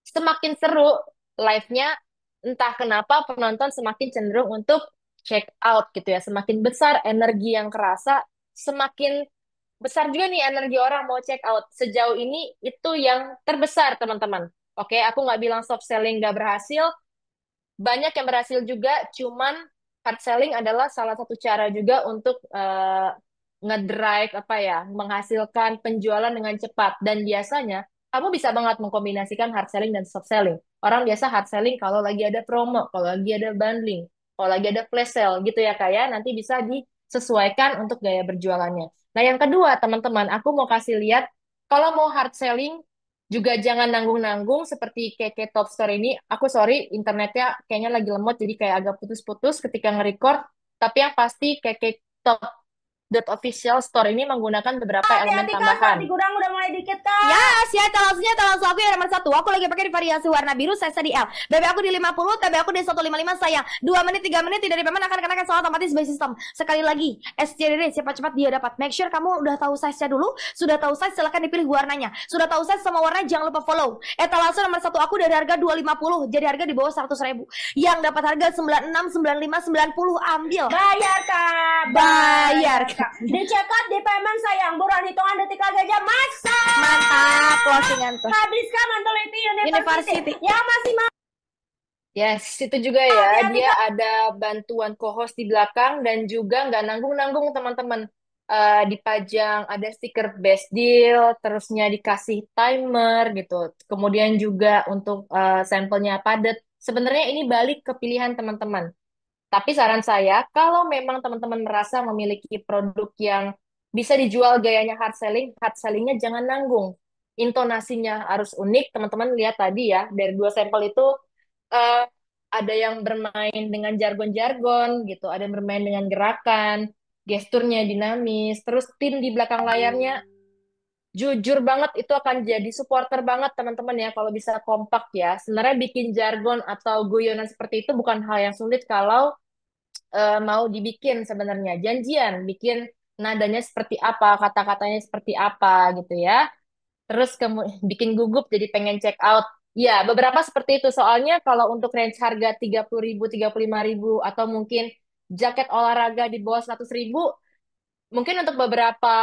semakin seru live-nya, entah kenapa penonton semakin cenderung untuk check out gitu ya. Semakin besar energi yang kerasa, semakin besar juga nih energi orang mau check out. Sejauh ini itu yang terbesar teman-teman. Oke, aku nggak bilang soft selling nggak berhasil, banyak yang berhasil juga, cuman hard selling adalah salah satu cara juga untuk ngedrive apa ya, menghasilkan penjualan dengan cepat. Dan biasanya kamu bisa banget mengkombinasikan hard selling dan soft selling. Orang biasa hard selling kalau lagi ada promo, kalau lagi ada bundling, kalau lagi ada flash sale gitu ya kayak nanti bisa disesuaikan untuk gaya berjualannya. Nah yang kedua teman-teman, aku mau kasih lihat kalau mau hard selling juga jangan nanggung-nanggung seperti Keke Top Store ini. Aku sorry, internetnya kayaknya lagi lemot, jadi kayak agak putus-putus ketika nge-record. Tapi yang pasti Keke Top Official Store ini menggunakan beberapa elemen tambahan. Di gudang udah mulai dikit kak. Ya, siapa langsung aku yang nomor 1. Aku lagi pakai di variasi warna biru, size di L. BB aku di 50, TB aku di 155 sayang. 2 menit 3 menit tidak dipemen akan kenakan soal otomatis by system. Sekali lagi, SCDD cepat-cepat dia dapat. Make sure kamu udah tahu size-nya dulu. Sudah tahu size silahkan dipilih warnanya. Sudah tahu size sama warna jangan lupa follow. Etalase nomor 1 aku dari harga 250 jadi harga di bawah 100.000. Yang dapat harga 96, 95, 90 ambil. Bayar kak. Bayar. Di check out di payment sayang. Buruan hitungan detik lagi aja. Masa. Mantap closingan tuh. Habiskan mentality University. Yang masih mau. Yes, itu juga ya. Dia ada bantuan co-host di belakang dan juga nggak nanggung-nanggung teman-teman. Dipajang ada stiker best deal, terusnya dikasih timer gitu. Kemudian juga untuk sampelnya padat. Sebenarnya ini balik ke pilihan teman-teman. Tapi saran saya, kalau memang teman-teman merasa memiliki produk yang bisa dijual gayanya hard sellingnya jangan nanggung. Intonasinya harus unik. Teman-teman lihat tadi ya, dari 2 sampel itu eh, ada yang bermain dengan jargon-jargon gitu, ada yang bermain dengan gerakan, gesturnya dinamis, terus tim di belakang layarnya jujur banget itu akan jadi supporter banget teman-teman ya kalau bisa kompak ya. Sebenarnya bikin jargon atau guyonan seperti itu bukan hal yang sulit kalau mau dibikin sebenarnya. Janjian bikin nadanya seperti apa, kata-katanya seperti apa gitu ya. Terus bikin gugup jadi pengen check out. Ya, beberapa seperti itu. Soalnya kalau untuk range harga 30.000, 35.000 atau mungkin jaket olahraga di bawah 100.000, mungkin untuk beberapa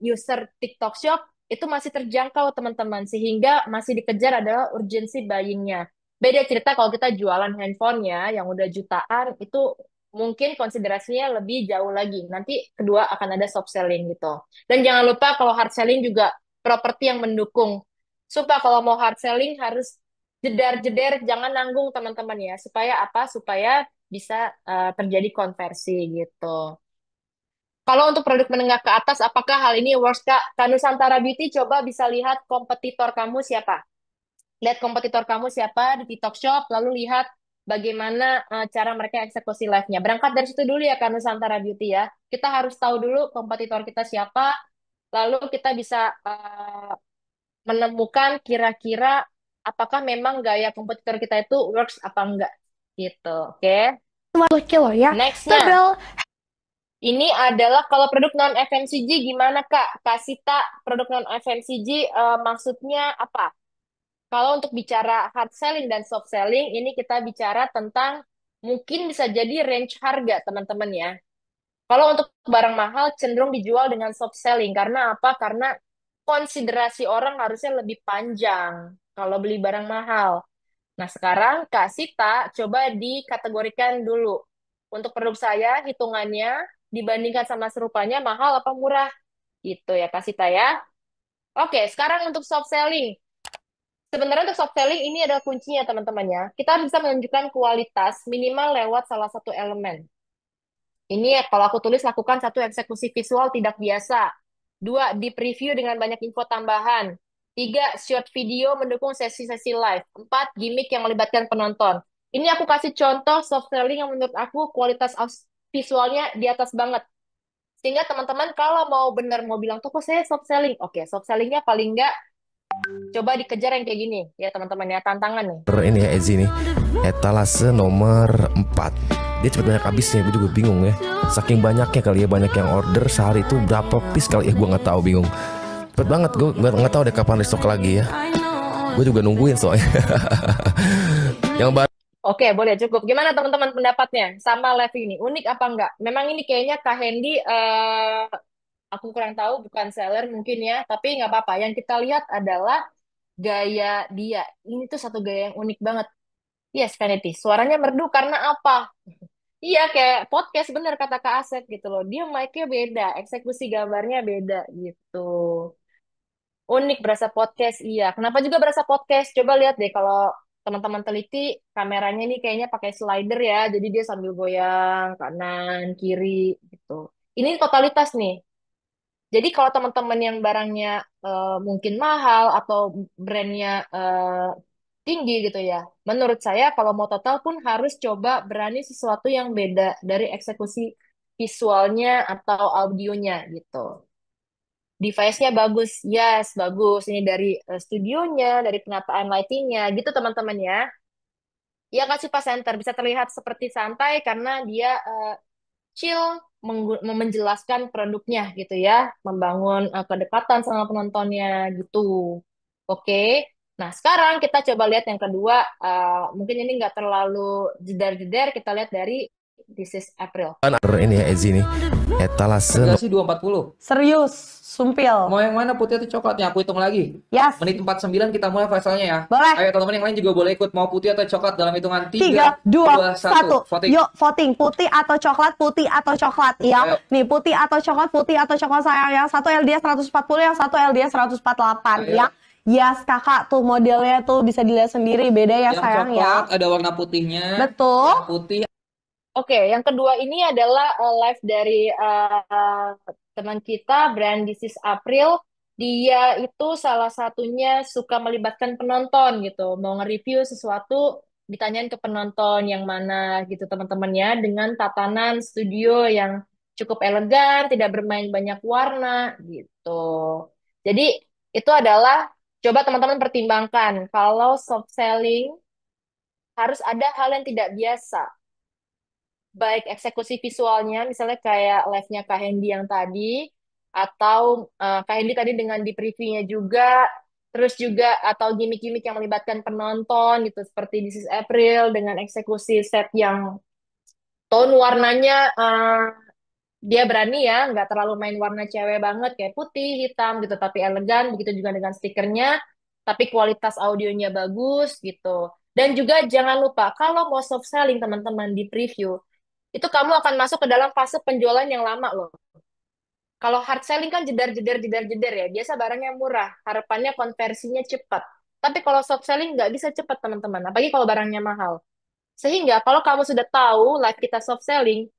user TikTok Shop itu masih terjangkau teman-teman. Sehingga masih dikejar adalah urgensi buying-nya. Beda cerita kalau kita jualan handphonenya yang udah jutaan, itu mungkin konsiderasinya lebih jauh lagi. Nanti kedua akan ada soft selling gitu. Dan jangan lupa kalau hard selling juga properti yang mendukung. Sumpah kalau mau hard selling harus Jedar-jeder, jangan nanggung teman-teman ya. Supaya apa? Supaya bisa terjadi konversi gitu. Kalau untuk produk menengah ke atas, apakah hal ini works, Kak? Kak Nusantara Beauty, coba bisa lihat kompetitor kamu siapa. Lihat kompetitor kamu siapa di TikTok Shop, lalu lihat bagaimana cara mereka eksekusi live-nya. Berangkat dari situ dulu ya, Kak Nusantara Beauty ya. Kita harus tahu dulu kompetitor kita siapa, lalu kita bisa menemukan kira-kira apakah memang gaya kompetitor kita itu works apa enggak gitu. Oke. Killer ya. Nextnya, Tebel. ini adalah kalau produk non FMCG gimana Kak? Kak Sita, produk non FMCG maksudnya apa? Kalau untuk bicara hard selling dan soft selling, ini kita bicara tentang mungkin bisa jadi range harga teman-teman ya. Kalau untuk barang mahal cenderung dijual dengan soft selling. Karena apa? Karena konsiderasi orang harusnya lebih panjang kalau beli barang mahal. Nah, sekarang Kak Sita coba dikategorikan dulu. Untuk produk saya, hitungannya dibandingkan sama serupanya mahal apa murah? Gitu ya Kak Sita ya. Oke, sekarang untuk soft selling. Sebenarnya untuk soft selling ini adalah kuncinya teman-teman ya. Kita harus bisa menunjukkan kualitas minimal lewat salah satu elemen. Ini ya, kalau aku tulis lakukan satu eksekusi visual tidak biasa. Dua, di preview dengan banyak info tambahan. Tiga, short video mendukung sesi-sesi live. Empat, gimmick yang melibatkan penonton. Ini aku kasih contoh soft selling yang menurut aku kualitas visualnya di atas banget. Sehingga teman-teman kalau mau benar mau bilang tuh kok saya soft selling. Oke, soft sellingnya paling enggak coba dikejar yang kayak gini ya teman-teman ya, tantangan nih. Ini ya Ezi nih, etalase nomor 4. Dia cepet banyak habisnya, gue juga bingung ya. Saking banyaknya kali ya, banyak yang order sehari itu berapa piece kali ya, gue nggak tahu, bingung. Cepet banget, gue nggak tahu deh kapan restock lagi ya. Gue juga nungguin soalnya. Yang baru. Oke, boleh cukup. Gimana teman-teman pendapatnya sama live ini? Unik apa enggak? Memang ini kayaknya Kak Hendy, aku kurang tahu, bukan seller mungkin ya, tapi nggak apa-apa. Yang kita lihat adalah gaya dia. Ini tuh satu gaya yang unik banget. Yes, Vanity. Suaranya merdu karena apa? Iya, kayak podcast bener kata Kak Asep gitu loh. Dia mic-nya beda, eksekusi gambarnya beda gitu. Unik berasa podcast, iya. Kenapa juga berasa podcast? Coba lihat deh kalau teman-teman teliti, kameranya ini kayaknya pakai slider ya. Jadi dia sambil goyang kanan, kiri gitu. Ini totalitas nih. Jadi kalau teman-teman yang barangnya mungkin mahal atau brandnya tinggi gitu ya. Menurut saya kalau mau total pun harus coba berani sesuatu yang beda dari eksekusi visualnya atau audionya gitu. Device-nya bagus, yes, bagus. Ini dari studionya, dari penataan lightingnya, gitu teman-teman ya. Ya kasih pas center bisa terlihat seperti santai karena dia chill menjelaskan produknya gitu ya, membangun kedekatan sama penontonnya gitu. Oke. Nah, sekarang kita coba lihat yang kedua. Mungkin ini nggak terlalu jedar-jedar. Kita lihat dari This is April. Ini ya Ezi nih, etalase. Enggak sih 240. Serius, sumpil. Mau yang mana, putih atau coklatnya? Aku hitung lagi. Yes. Menit 49 kita mulai fasalnya ya. Boleh. Ayo teman-teman yang lain juga boleh ikut. Mau putih atau coklat dalam hitungan 3, 2, 1. Voting. Yuk voting, putih atau coklat, putih atau coklat ya. Ayo. Nih putih atau coklat sayang. Yang satu LDS 140, yang satu LDS 148 Ayo. ya. Yes kakak, tuh modelnya tuh bisa dilihat sendiri, beda ya Yang sayang ya. coklat ada warna putihnya. Betul. Yang putih. Oke, yang kedua ini adalah live dari teman kita, brand This is April. Dia itu salah satunya suka melibatkan penonton gitu. Mau nge-review sesuatu, ditanyain ke penonton yang mana gitu teman-teman ya. Dengan tatanan studio yang cukup elegan, tidak bermain banyak warna gitu. Jadi itu adalah, coba teman-teman pertimbangkan. Kalau soft selling, harus ada hal yang tidak biasa, baik eksekusi visualnya, misalnya kayak live-nya Kak Hendy yang tadi, atau Kak Hendy tadi dengan di previewnya juga, terus juga atau gimmick-gimmick yang melibatkan penonton gitu, seperti This is April dengan eksekusi set yang tone warnanya dia berani ya, nggak terlalu main warna cewek banget kayak putih, hitam gitu, tapi elegan, begitu juga dengan stikernya, tapi kualitas audionya bagus gitu. Dan juga jangan lupa, kalau mau soft selling teman-teman di preview, itu kamu akan masuk ke dalam fase penjualan yang lama loh. Kalau hard selling kan jedar-jedar ya. Biasa barangnya murah, harapannya konversinya cepat. Tapi kalau soft selling nggak bisa cepat teman-teman, apalagi kalau barangnya mahal. Sehingga kalau kamu sudah tahu live kita soft selling,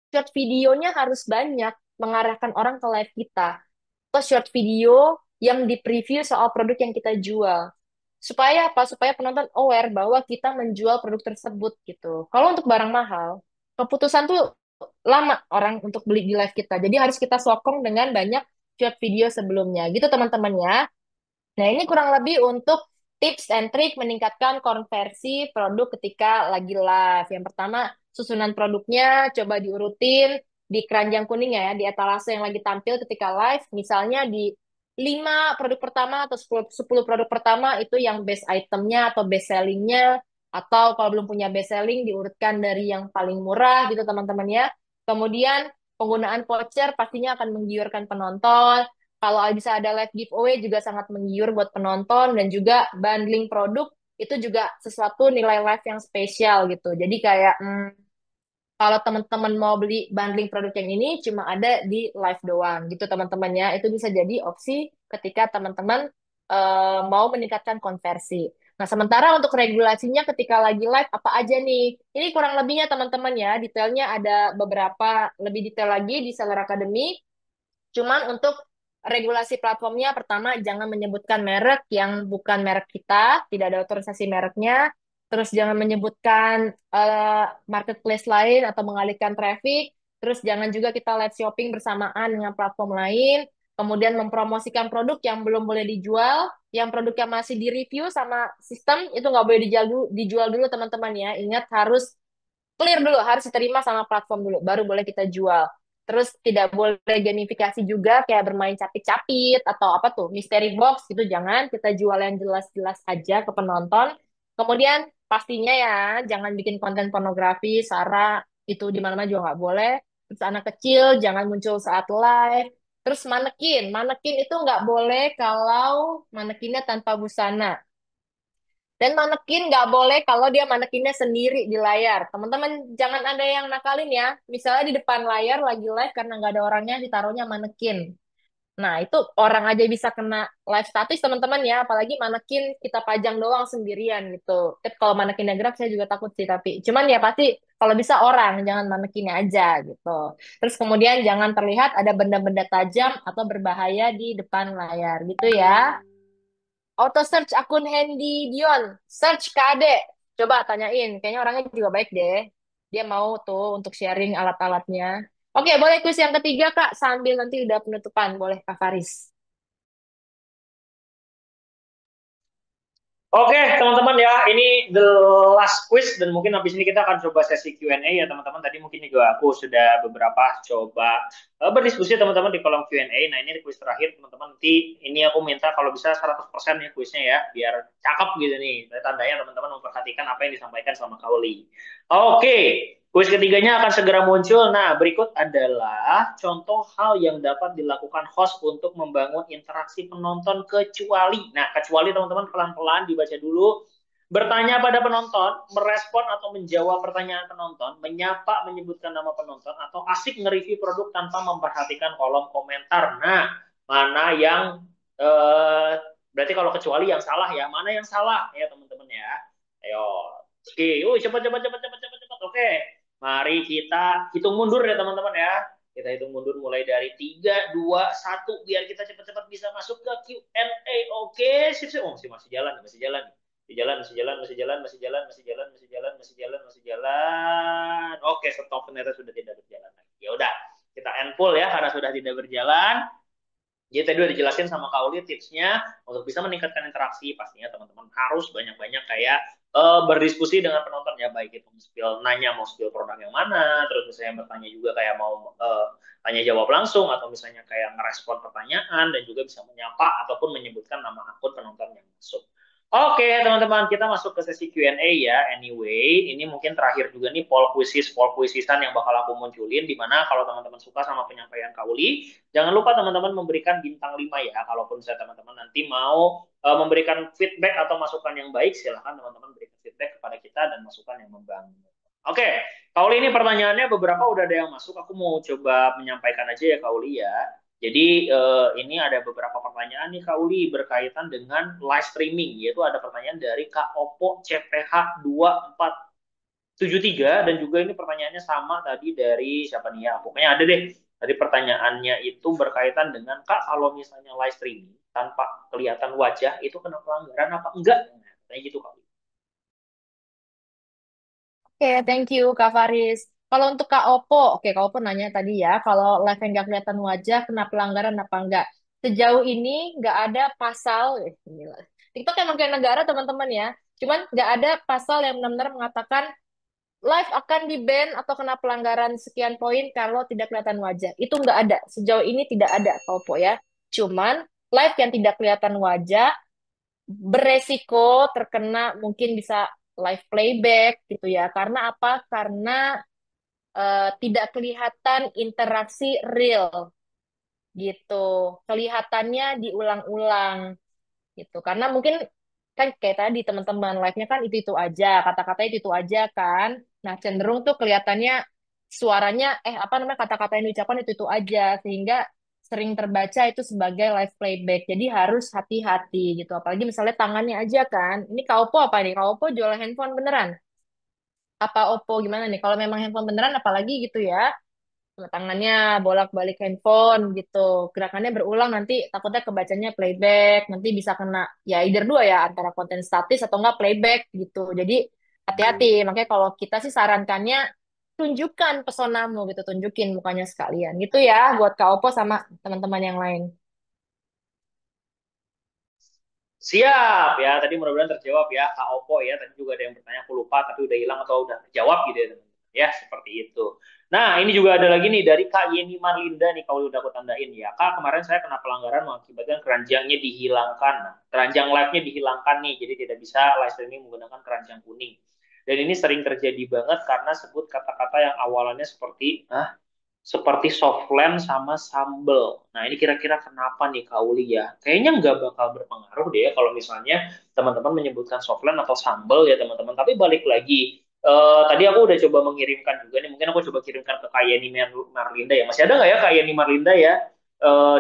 short videonya harus banyak mengarahkan orang ke live kita. Atau short video yang di-preview soal produk yang kita jual. Supaya apa? Supaya penonton aware bahwa kita menjual produk tersebut gitu. Kalau untuk barang mahal, keputusan tuh lama orang untuk beli di live kita. Jadi harus kita sokong dengan banyak short video sebelumnya. Gitu teman-teman ya. Nah, ini kurang lebih untuk tips and trik meningkatkan konversi produk ketika lagi live. Yang pertama, susunan produknya coba diurutin di keranjang kuning ya, di etalase yang lagi tampil ketika live. Misalnya di 5 produk pertama atau 10 produk pertama itu yang best itemnya atau best sellingnya. Atau kalau belum punya best selling, diurutkan dari yang paling murah gitu teman-teman ya. Kemudian penggunaan voucher pastinya akan menggiurkan penonton. Kalau bisa ada live giveaway juga sangat menggiur buat penonton dan juga bundling produk itu juga sesuatu nilai live yang spesial gitu. Jadi kayak kalau teman-teman mau beli bundling produk yang ini cuma ada di live doang gitu teman-teman ya. Itu bisa jadi opsi ketika teman-teman mau meningkatkan konversi. Nah, sementara untuk regulasinya ketika lagi live apa aja nih? Ini kurang lebihnya teman-teman ya. Detailnya ada beberapa lebih detail lagi di Seller Academy. Cuman untuk regulasi platformnya, pertama jangan menyebutkan merek yang bukan merek kita, tidak ada otorisasi mereknya. Terus jangan menyebutkan marketplace lain atau mengalihkan traffic. Terus jangan juga kita live shopping bersamaan dengan platform lain. Kemudian mempromosikan produk yang belum boleh dijual, yang produknya masih di-review sama sistem, itu nggak boleh dijual dulu teman-teman ya. Ingat harus clear dulu, harus diterima sama platform dulu, baru boleh kita jual. Terus tidak boleh gamifikasi juga kayak bermain capit-capit atau apa tuh, mystery box gitu, jangan. Kita jual yang jelas-jelas aja ke penonton. Kemudian pastinya ya, jangan bikin konten pornografi, sara, itu di mana-mana juga nggak boleh. Terus anak kecil jangan muncul saat live. Terus manekin, manekin itu nggak boleh kalau manekinnya tanpa busana. Dan manekin nggak boleh kalau dia manekinnya sendiri di layar. Teman-teman jangan ada yang nakalin ya. Misalnya di depan layar lagi live karena nggak ada orangnya ditaruhnya manekin. Nah itu orang aja bisa kena live status teman-teman ya. Apalagi manekin kita pajang doang sendirian gitu. Tapi kalau manekinnya gerak saya juga takut sih tapi. Cuman ya pasti kalau bisa orang jangan manekinnya aja gitu. Terus kemudian jangan terlihat ada benda-benda tajam atau berbahaya di depan layar gitu ya. Auto search akun Handy Dion. Search KD. Coba tanyain. Kayaknya orangnya juga baik deh. Dia mau tuh untuk sharing alat-alatnya. Oke, boleh kuis yang ketiga, Kak. Sambil nanti udah penutupan. Boleh, Kak Faris. Oke, teman-teman ya, ini the last quiz dan mungkin habis ini kita akan coba sesi Q&A ya teman-teman. Tadi mungkin juga aku sudah beberapa coba berdiskusi teman-teman di kolom Q&A. Nah, ini quiz terakhir teman-teman. Nanti ini aku minta kalau bisa 100% ya kuisnya ya, biar cakep gitu nih. Tandanya teman-teman memperhatikan apa yang disampaikan sama Kauli. Oke, kuis ketiganya akan segera muncul. Nah, berikut adalah contoh hal yang dapat dilakukan host untuk membangun interaksi penonton kecuali. Nah, kecuali teman-teman pelan-pelan dibaca dulu. Bertanya pada penonton, merespon atau menjawab pertanyaan penonton, menyapa, menyebutkan nama penonton, atau asik nge-review produk tanpa memperhatikan kolom komentar. Nah, mana yang berarti kalau kecuali yang salah ya, mana yang salah ya teman-teman ya. Ayo, oke, cepat. Oke. Mari kita hitung mundur ya teman-teman ya. Kita hitung mundur mulai dari 3, 2, 1 biar kita cepat-cepat bisa masuk ke Q&A. Oke, sip. Oh, masih jalan. Masih jalan. Oke, stop, ternyata sudah tidak berjalan lagi. Ya udah, kita end full ya karena sudah tidak berjalan. Jadi tadi udah dijelasin sama Kak Uli tipsnya untuk bisa meningkatkan interaksi. Pastinya teman-teman harus banyak-banyak kayak berdiskusi dengan penonton ya, baik itu nanya mau spill produk yang mana, terus misalnya bertanya juga kayak mau tanya jawab langsung, atau misalnya kayak ngerespon pertanyaan dan juga bisa menyapa ataupun menyebutkan nama akun penonton yang masuk. Oke, teman-teman, kita masuk ke sesi Q&A ya. Anyway, ini mungkin terakhir juga nih poll quizzisan yang bakal aku munculin, dimana kalau teman-teman suka sama penyampaian Kauli, jangan lupa teman-teman memberikan bintang 5 ya. Kalaupun saya teman-teman nanti mau memberikan feedback atau masukan yang baik, silahkan teman-teman berikan feedback kepada kita dan masukan yang membangun. Oke, Kauli, ini pertanyaannya beberapa udah ada yang masuk. Aku mau coba menyampaikan aja ya Kauli ya. Jadi ini ada beberapa pertanyaan nih Kak Uli berkaitan dengan live streaming, yaitu ada pertanyaan dari Kak Oppo CPH 2473 dan juga ini pertanyaannya sama tadi dari siapa nih ya? Pokoknya ada deh. Tadi pertanyaannya itu berkaitan dengan Kak kalau misalnya live streaming tanpa kelihatan wajah itu kena pelanggaran apa enggak? Nah, kayak gitu Kak Uli. Oke, thank you Kak Faris. Kalau untuk Kak Oppo, oke Kak Oppo nanya tadi ya, kalau live yang nggak kelihatan wajah, kena pelanggaran apa enggak? Sejauh ini nggak ada pasal, inilah. TikTok emang kayak negara teman-teman ya, cuman nggak ada pasal yang benar-benar mengatakan live akan di-ban atau kena pelanggaran sekian poin kalau tidak kelihatan wajah. Itu nggak ada, sejauh ini tidak ada Kak Oppo ya. Cuman live yang tidak kelihatan wajah beresiko terkena mungkin bisa live playback gitu ya. Karena apa? Karena tidak kelihatan interaksi real gitu. Kelihatannya diulang-ulang gitu. Karena mungkin kan kayak tadi teman-teman live-nya kan itu aja, kata-katanya itu aja kan. Nah, cenderung tuh kelihatannya suaranya apa namanya kata-kata yang diucapkan itu aja sehingga sering terbaca itu sebagai live playback. Jadi harus hati-hati gitu. Apalagi misalnya tangannya aja kan. Ini Kak Oppo apa nih? Kak Oppo jual handphone beneran? Apa Oppo gimana nih? Kalau memang handphone beneran apalagi gitu ya. Tangannya bolak-balik handphone gitu. Gerakannya berulang nanti takutnya kebacanya playback. Nanti bisa kena ya either dua ya antara konten statis atau enggak playback gitu. Jadi hati-hati. Makanya kalau kita sih sarankannya tunjukkan pesonamu gitu, tunjukin mukanya sekalian gitu ya buat Kak Oppo sama teman-teman yang lain. Siap ya, tadi mudah-mudahan terjawab ya Kak Oppo ya. Tadi juga ada yang bertanya aku lupa tapi udah hilang atau udah terjawab gitu ya teman-teman. Ya, seperti itu. Nah, ini juga ada lagi nih dari Kak Yeni Marlinda nih kalau udah aku tandain ya. Kak, kemarin saya kena pelanggaran mengakibatkan keranjangnya dihilangkan. Nah, keranjang live-nya dihilangkan nih, jadi tidak bisa live streaming menggunakan keranjang kuning. Dan ini sering terjadi banget karena sebut kata-kata yang awalannya seperti softland sama sambel. Nah, ini kira-kira kenapa nih Kak Uli ya? Kayaknya nggak bakal berpengaruh deh ya kalau misalnya teman-teman menyebutkan softland atau sambel ya teman-teman. Tapi balik lagi, tadi aku udah coba mengirimkan juga nih. Mungkin aku coba kirimkan ke Kak Yeni Marlinda ya. Masih ada nggak ya Kak Yeni Marlinda ya?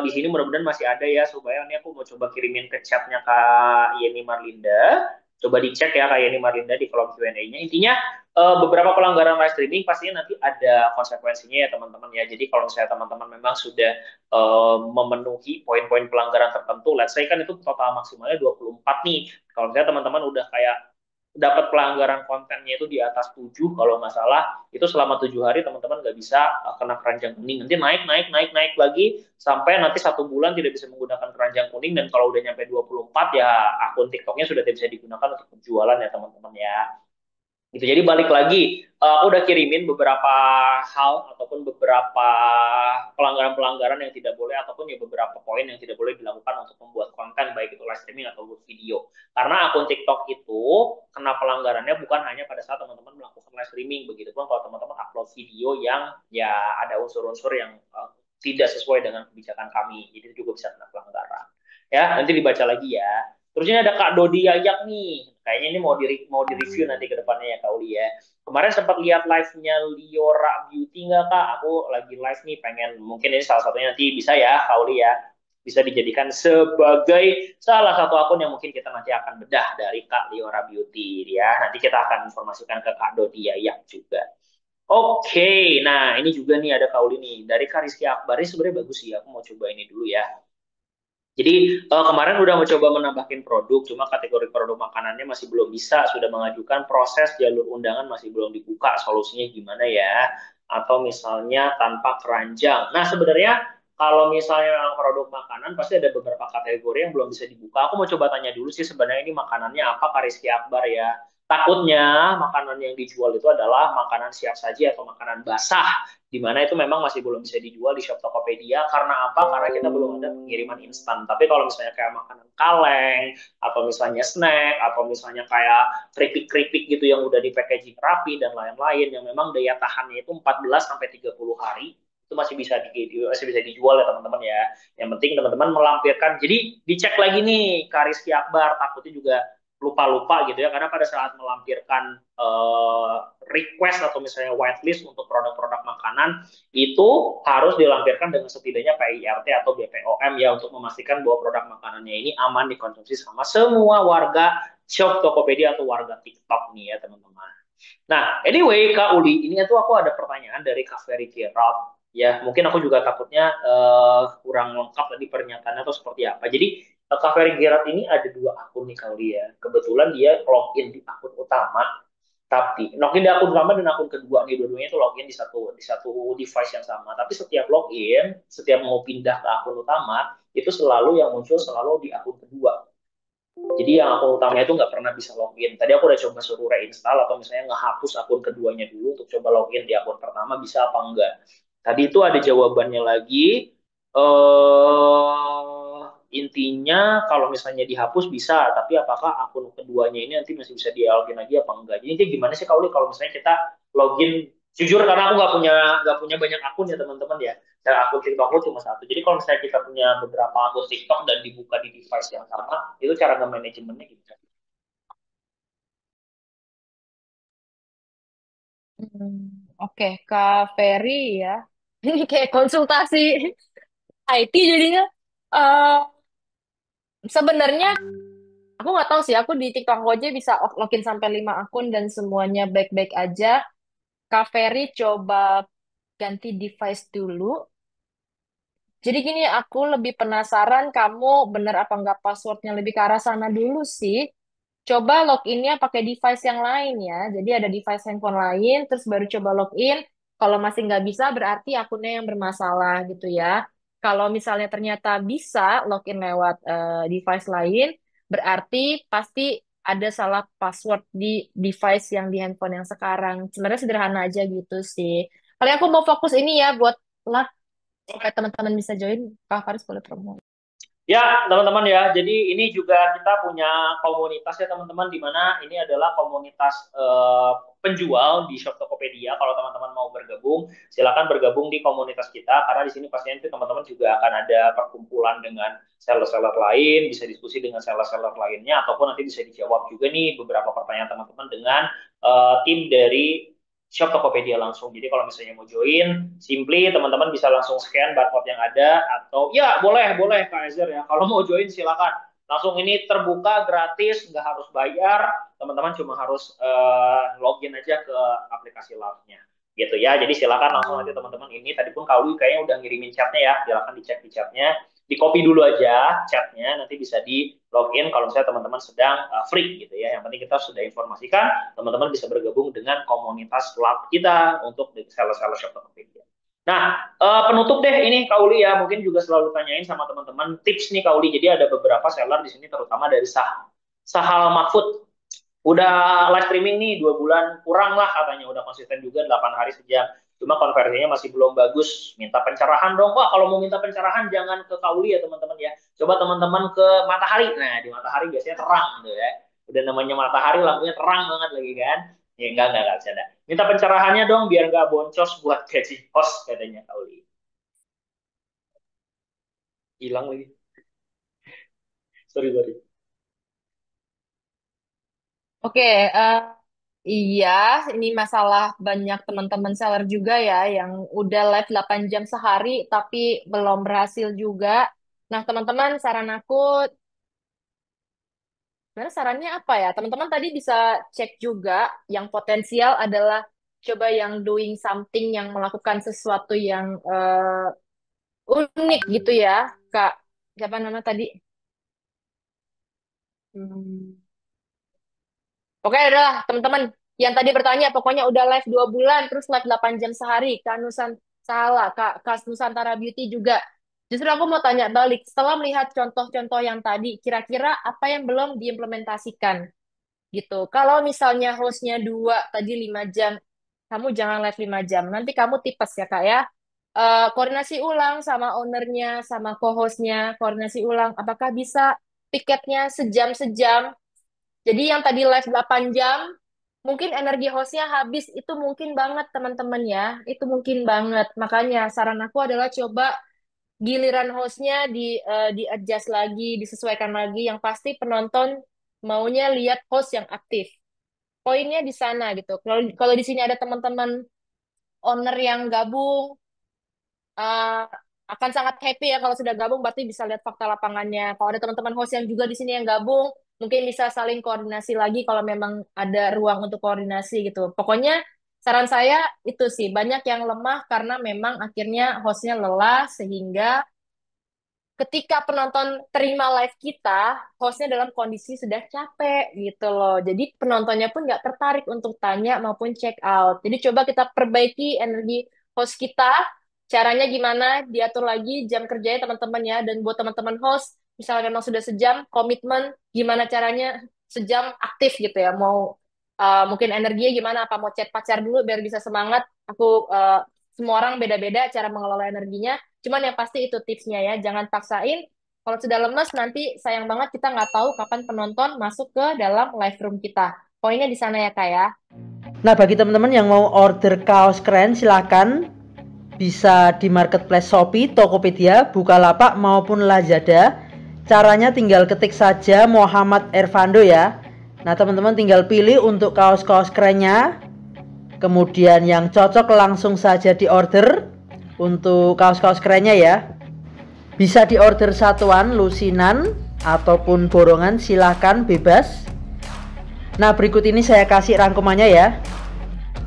Di sini mudah-mudahan masih ada ya. Supaya ini aku mau coba kirimin ke chatnya Kak Yeni Marlinda. Coba dicek ya Kak Yeni Marlinda di kolom Q&A-nya. Intinya beberapa pelanggaran live streaming pastinya nanti ada konsekuensinya ya teman-teman ya. Jadi kalau misalnya teman-teman memang sudah memenuhi poin-poin pelanggaran tertentu, let's say kan itu total maksimalnya 24 nih. Kalau misalnya teman-teman udah kayak dapat pelanggaran kontennya itu di atas 7 kalau nggak salah, itu selama 7 hari teman-teman nggak bisa kena keranjang kuning. Nanti naik lagi sampai nanti 1 bulan tidak bisa menggunakan keranjang kuning dan kalau udah nyampe 24 ya akun TikToknya sudah tidak bisa digunakan untuk penjualan ya teman-teman ya gitu. Jadi balik lagi, aku udah kirimin beberapa hal ataupun beberapa pelanggaran-pelanggaran yang tidak boleh ataupun ya beberapa poin yang tidak boleh dilakukan untuk membuat konten baik itu live streaming atau video. Karena akun TikTok itu kena pelanggarannya bukan hanya pada saat teman-teman melakukan live streaming, begitupun kalau teman-teman upload video yang ya ada unsur-unsur yang tidak sesuai dengan kebijakan kami, jadi itu juga bisa kena pelanggaran. Ya, nanti dibaca lagi ya. Terus ini ada Kak Dodi Yayak nih. Kayaknya ini mau di review nanti ke depannya ya Kak Uli ya. Kemarin sempat lihat live-nya Liora Beauty nggak Kak? Aku lagi live nih pengen mungkin ini salah satunya nanti bisa ya Kak Uli ya. Bisa dijadikan sebagai salah satu akun yang mungkin kita nanti akan bedah dari Kak Liora Beauty ya. Nanti kita akan informasikan ke Kak Dodi Yayak juga. Oke, nah ini juga nih ada Kak Uli nih dari Kak Rizky Akbar. Ini sebenarnya bagus sih, aku mau coba ini dulu ya. Jadi kemarin udah mencoba menambahkan produk, cuma kategori produk makanannya masih belum bisa, sudah mengajukan proses jalur undangan masih belum dibuka, solusinya gimana ya? Atau misalnya tanpa keranjang. Nah sebenarnya kalau misalnya memang produk makanan pasti ada beberapa kategori yang belum bisa dibuka. Aku mau coba tanya dulu sih sebenarnya ini makanannya apa Kak Rizky Akbar ya? Takutnya makanan yang dijual itu adalah makanan siap saji atau makanan basah di mana itu memang masih belum bisa dijual di shop Tokopedia. Karena apa? Karena kita belum ada pengiriman instan. Tapi kalau misalnya kayak makanan kaleng, atau misalnya snack, atau misalnya kayak keripik-keripik gitu yang udah di packaging rapi dan lain-lain, yang memang daya tahannya itu 14-30 hari, itu masih bisa dijual ya teman-teman ya. Yang penting teman-teman melampirkan. Jadi dicek lagi nih Kak Rizky Akbar, takutnya juga lupa-lupa gitu ya, karena pada saat melampirkan request atau misalnya whitelist untuk produk-produk makanan itu harus dilampirkan dengan setidaknya PIRT atau BPOM ya, untuk memastikan bahwa produk makanannya ini aman dikonsumsi sama semua warga shop Tokopedia atau warga TikTok nih ya teman-teman. Nah, anyway, Kak Uli, ini tuh aku ada pertanyaan dari Kak Ferry Gerald. Ya, mungkin aku juga takutnya kurang lengkap tadi pernyataannya atau seperti apa. Jadi, Kak Ferry Gerald ini ada dua akun nih Kak Uli ya. Kebetulan dia login di akun utama, tapi login di akun utama dan akun kedua nih, dua-duanya itu login di satu device yang sama. Tapi setiap login, setiap mau pindah ke akun utama, itu selalu yang muncul selalu di akun kedua. Jadi yang akun utamanya itu nggak pernah bisa login. Tadi aku udah coba suruh reinstall atau misalnya ngehapus akun keduanya dulu untuk coba login di akun pertama bisa apa enggak. Tadi itu ada jawabannya lagi. Intinya kalau misalnya dihapus bisa, tapi apakah akun keduanya ini nanti masih bisa di login lagi apa enggak? Jadi ini gimana sih kalau misalnya kita login? Jujur karena aku nggak punya banyak akun ya teman-teman ya. Dan akun TikTok aku cuma satu. Jadi kalau misalnya kita punya beberapa akun TikTok dan dibuka di device yang sama, itu cara nge-manajemennya gitu. Hmm, Oke, Kak Ferry ya. Ini kayak konsultasi IT jadinya. Eh Sebenarnya aku nggak tahu sih. Aku di TikTok aku aja bisa login sampai 5 akun dan semuanya baik-baik aja. Kak Ferry coba ganti device dulu. Jadi gini, aku lebih penasaran kamu bener apa nggak passwordnya lebih ke arah sana dulu sih. Coba loginnya pakai device yang lain ya. Jadi ada device handphone lain, terus baru coba login. Kalau masih nggak bisa, berarti akunnya yang bermasalah gitu ya. Kalau misalnya ternyata bisa login lewat device lain, berarti pasti ada salah password di device yang di handphone yang sekarang. Sebenarnya sederhana aja gitu sih. Kali aku mau fokus ini ya buat lah supaya teman-teman bisa join. Kak Faris boleh promo. Ya, teman-teman ya. Jadi ini juga kita punya komunitas ya teman-teman, di mana ini adalah komunitas penjual di Shop Tokopedia. Kalau teman-teman mau bergabung, silakan bergabung di komunitas kita karena di sini pastinya itu teman-teman juga akan ada perkumpulan dengan seller-seller lain, bisa diskusi dengan seller-seller lainnya ataupun nanti bisa dijawab juga nih beberapa pertanyaan teman-teman dengan tim dari Shop Tokopedia langsung. Jadi kalau misalnya mau join, simply teman-teman bisa langsung scan barcode yang ada atau ya boleh Kak Ezer ya. Kalau mau join silakan. Langsung ini terbuka gratis, nggak harus bayar. Teman-teman cuma harus login aja ke aplikasi Love-nya. Gitu ya. Jadi silakan langsung nanti teman-teman ini. Tadi pun Kauli kayaknya udah ngirimin chatnya ya. Silakan dicek di chatnya. Di copy dulu aja chatnya, nanti bisa di login kalau misalnya teman-teman sedang free gitu ya. Yang penting kita sudah informasikan, teman-teman bisa bergabung dengan komunitas lab kita untuk seller-seller shop Tokopedia. Nah, penutup deh ini Kauli ya, mungkin juga selalu tanyain sama teman-teman tips nih Kauli. Jadi ada beberapa seller di sini terutama dari Sahal Mahfud. Udah live streaming nih 2 bulan kurang lah katanya, udah konsisten juga 8 hari sejam. Cuma konversinya masih belum bagus. Minta pencerahan dong. Wah, kalau mau minta pencerahan jangan ke Kauli ya teman-teman ya. Coba teman-teman ke Matahari. Nah, di Matahari biasanya terang tuh ya. Udah namanya Matahari, lampunya terang banget lagi kan. Ya enggak ada. Minta pencerahannya dong biar nggak boncos buat gaji host katanya Kauli. Hilang lagi. Sorry. Oke, iya, ini masalah banyak teman-teman seller juga ya yang udah live 8 jam sehari tapi belum berhasil juga. Nah, teman-teman, saran aku, sebenarnya sarannya apa ya? Teman-teman tadi bisa cek juga yang potensial adalah coba yang doing something, yang melakukan sesuatu yang unik gitu ya, Kak. Siapa nama tadi? Hmm. Oke, adalah teman-teman yang tadi bertanya, pokoknya udah live 2 bulan, terus live 8 jam sehari. Kak salah, Kak Nusantara Beauty juga. Justru aku mau tanya balik, setelah melihat contoh-contoh yang tadi, kira-kira apa yang belum diimplementasikan gitu. Kalau misalnya hostnya 2, tadi 5 jam, kamu jangan live 5 jam. Nanti kamu tipes ya Kak ya. Koordinasi ulang sama ownernya, sama co-hostnya, koordinasi ulang. Apakah bisa tiketnya sejam-sejam? Jadi yang tadi live 8 jam, mungkin energi hostnya habis. Itu mungkin banget teman-teman ya. Itu mungkin banget. Makanya saran aku adalah coba giliran hostnya di adjust lagi, disesuaikan lagi. Yang pasti penonton maunya lihat host yang aktif. Poinnya di sana gitu. Kalau di sini ada teman-teman owner yang gabung, uh, akan sangat happy ya kalau sudah gabung, berarti bisa lihat fakta lapangannya. Kalau ada teman-teman host yang juga di sini yang gabung, mungkin bisa saling koordinasi lagi kalau memang ada ruang untuk koordinasi gitu. Pokoknya saran saya itu sih, banyak yang lemah karena memang akhirnya hostnya lelah sehingga ketika penonton terima live kita, hostnya dalam kondisi sudah capek gitu loh. Jadi penontonnya pun nggak tertarik untuk tanya maupun check out. Jadi coba kita perbaiki energi host kita. Caranya gimana? Diatur lagi jam kerjanya teman-teman ya. Dan buat teman-teman host, misalnya memang sudah sejam, komitmen gimana caranya sejam aktif gitu ya. Mau mungkin energinya gimana? Apa mau chat pacar dulu biar bisa semangat? Semua orang beda-beda cara mengelola energinya. Cuman yang pasti itu tipsnya ya, jangan paksain. Kalau sudah lemes nanti sayang banget kita nggak tahu kapan penonton masuk ke dalam live room kita. Poinnya di sana ya Kak ya. Nah, bagi teman-teman yang mau order kaos keren silahkan bisa di marketplace Shopee, Tokopedia, Bukalapak maupun Lazada. Caranya tinggal ketik saja Muhammad Ervando ya. Nah, teman-teman tinggal pilih untuk kaos-kaos kerennya. Kemudian yang cocok langsung saja di order untuk kaos-kaos kerennya ya. Bisa di order satuan, lusinan ataupun borongan, silahkan bebas. Nah, berikut ini saya kasih rangkumannya ya.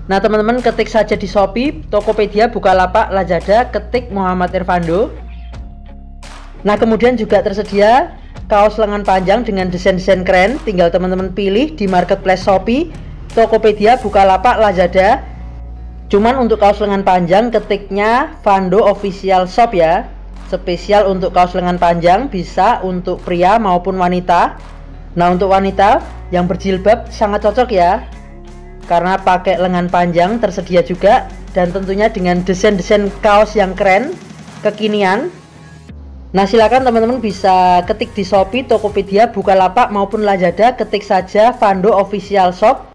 Nah, teman-teman ketik saja di Shopee, Tokopedia, Bukalapak, Lazada, ketik Muhammad Ervando. Nah, kemudian juga tersedia kaos lengan panjang dengan desain-desain keren. Tinggal teman-teman pilih di marketplace Shopee, Tokopedia, Bukalapak, Lazada. Cuman untuk kaos lengan panjang ketiknya Vando Official Shop ya. Spesial untuk kaos lengan panjang, bisa untuk pria maupun wanita. Nah, untuk wanita yang berjilbab sangat cocok ya, karena pakai lengan panjang tersedia juga. Dan tentunya dengan desain-desain kaos yang keren, kekinian. Nah, silakan teman-teman bisa ketik di Shopee, Tokopedia, Bukalapak maupun Lazada. Ketik saja Vando Official Shop.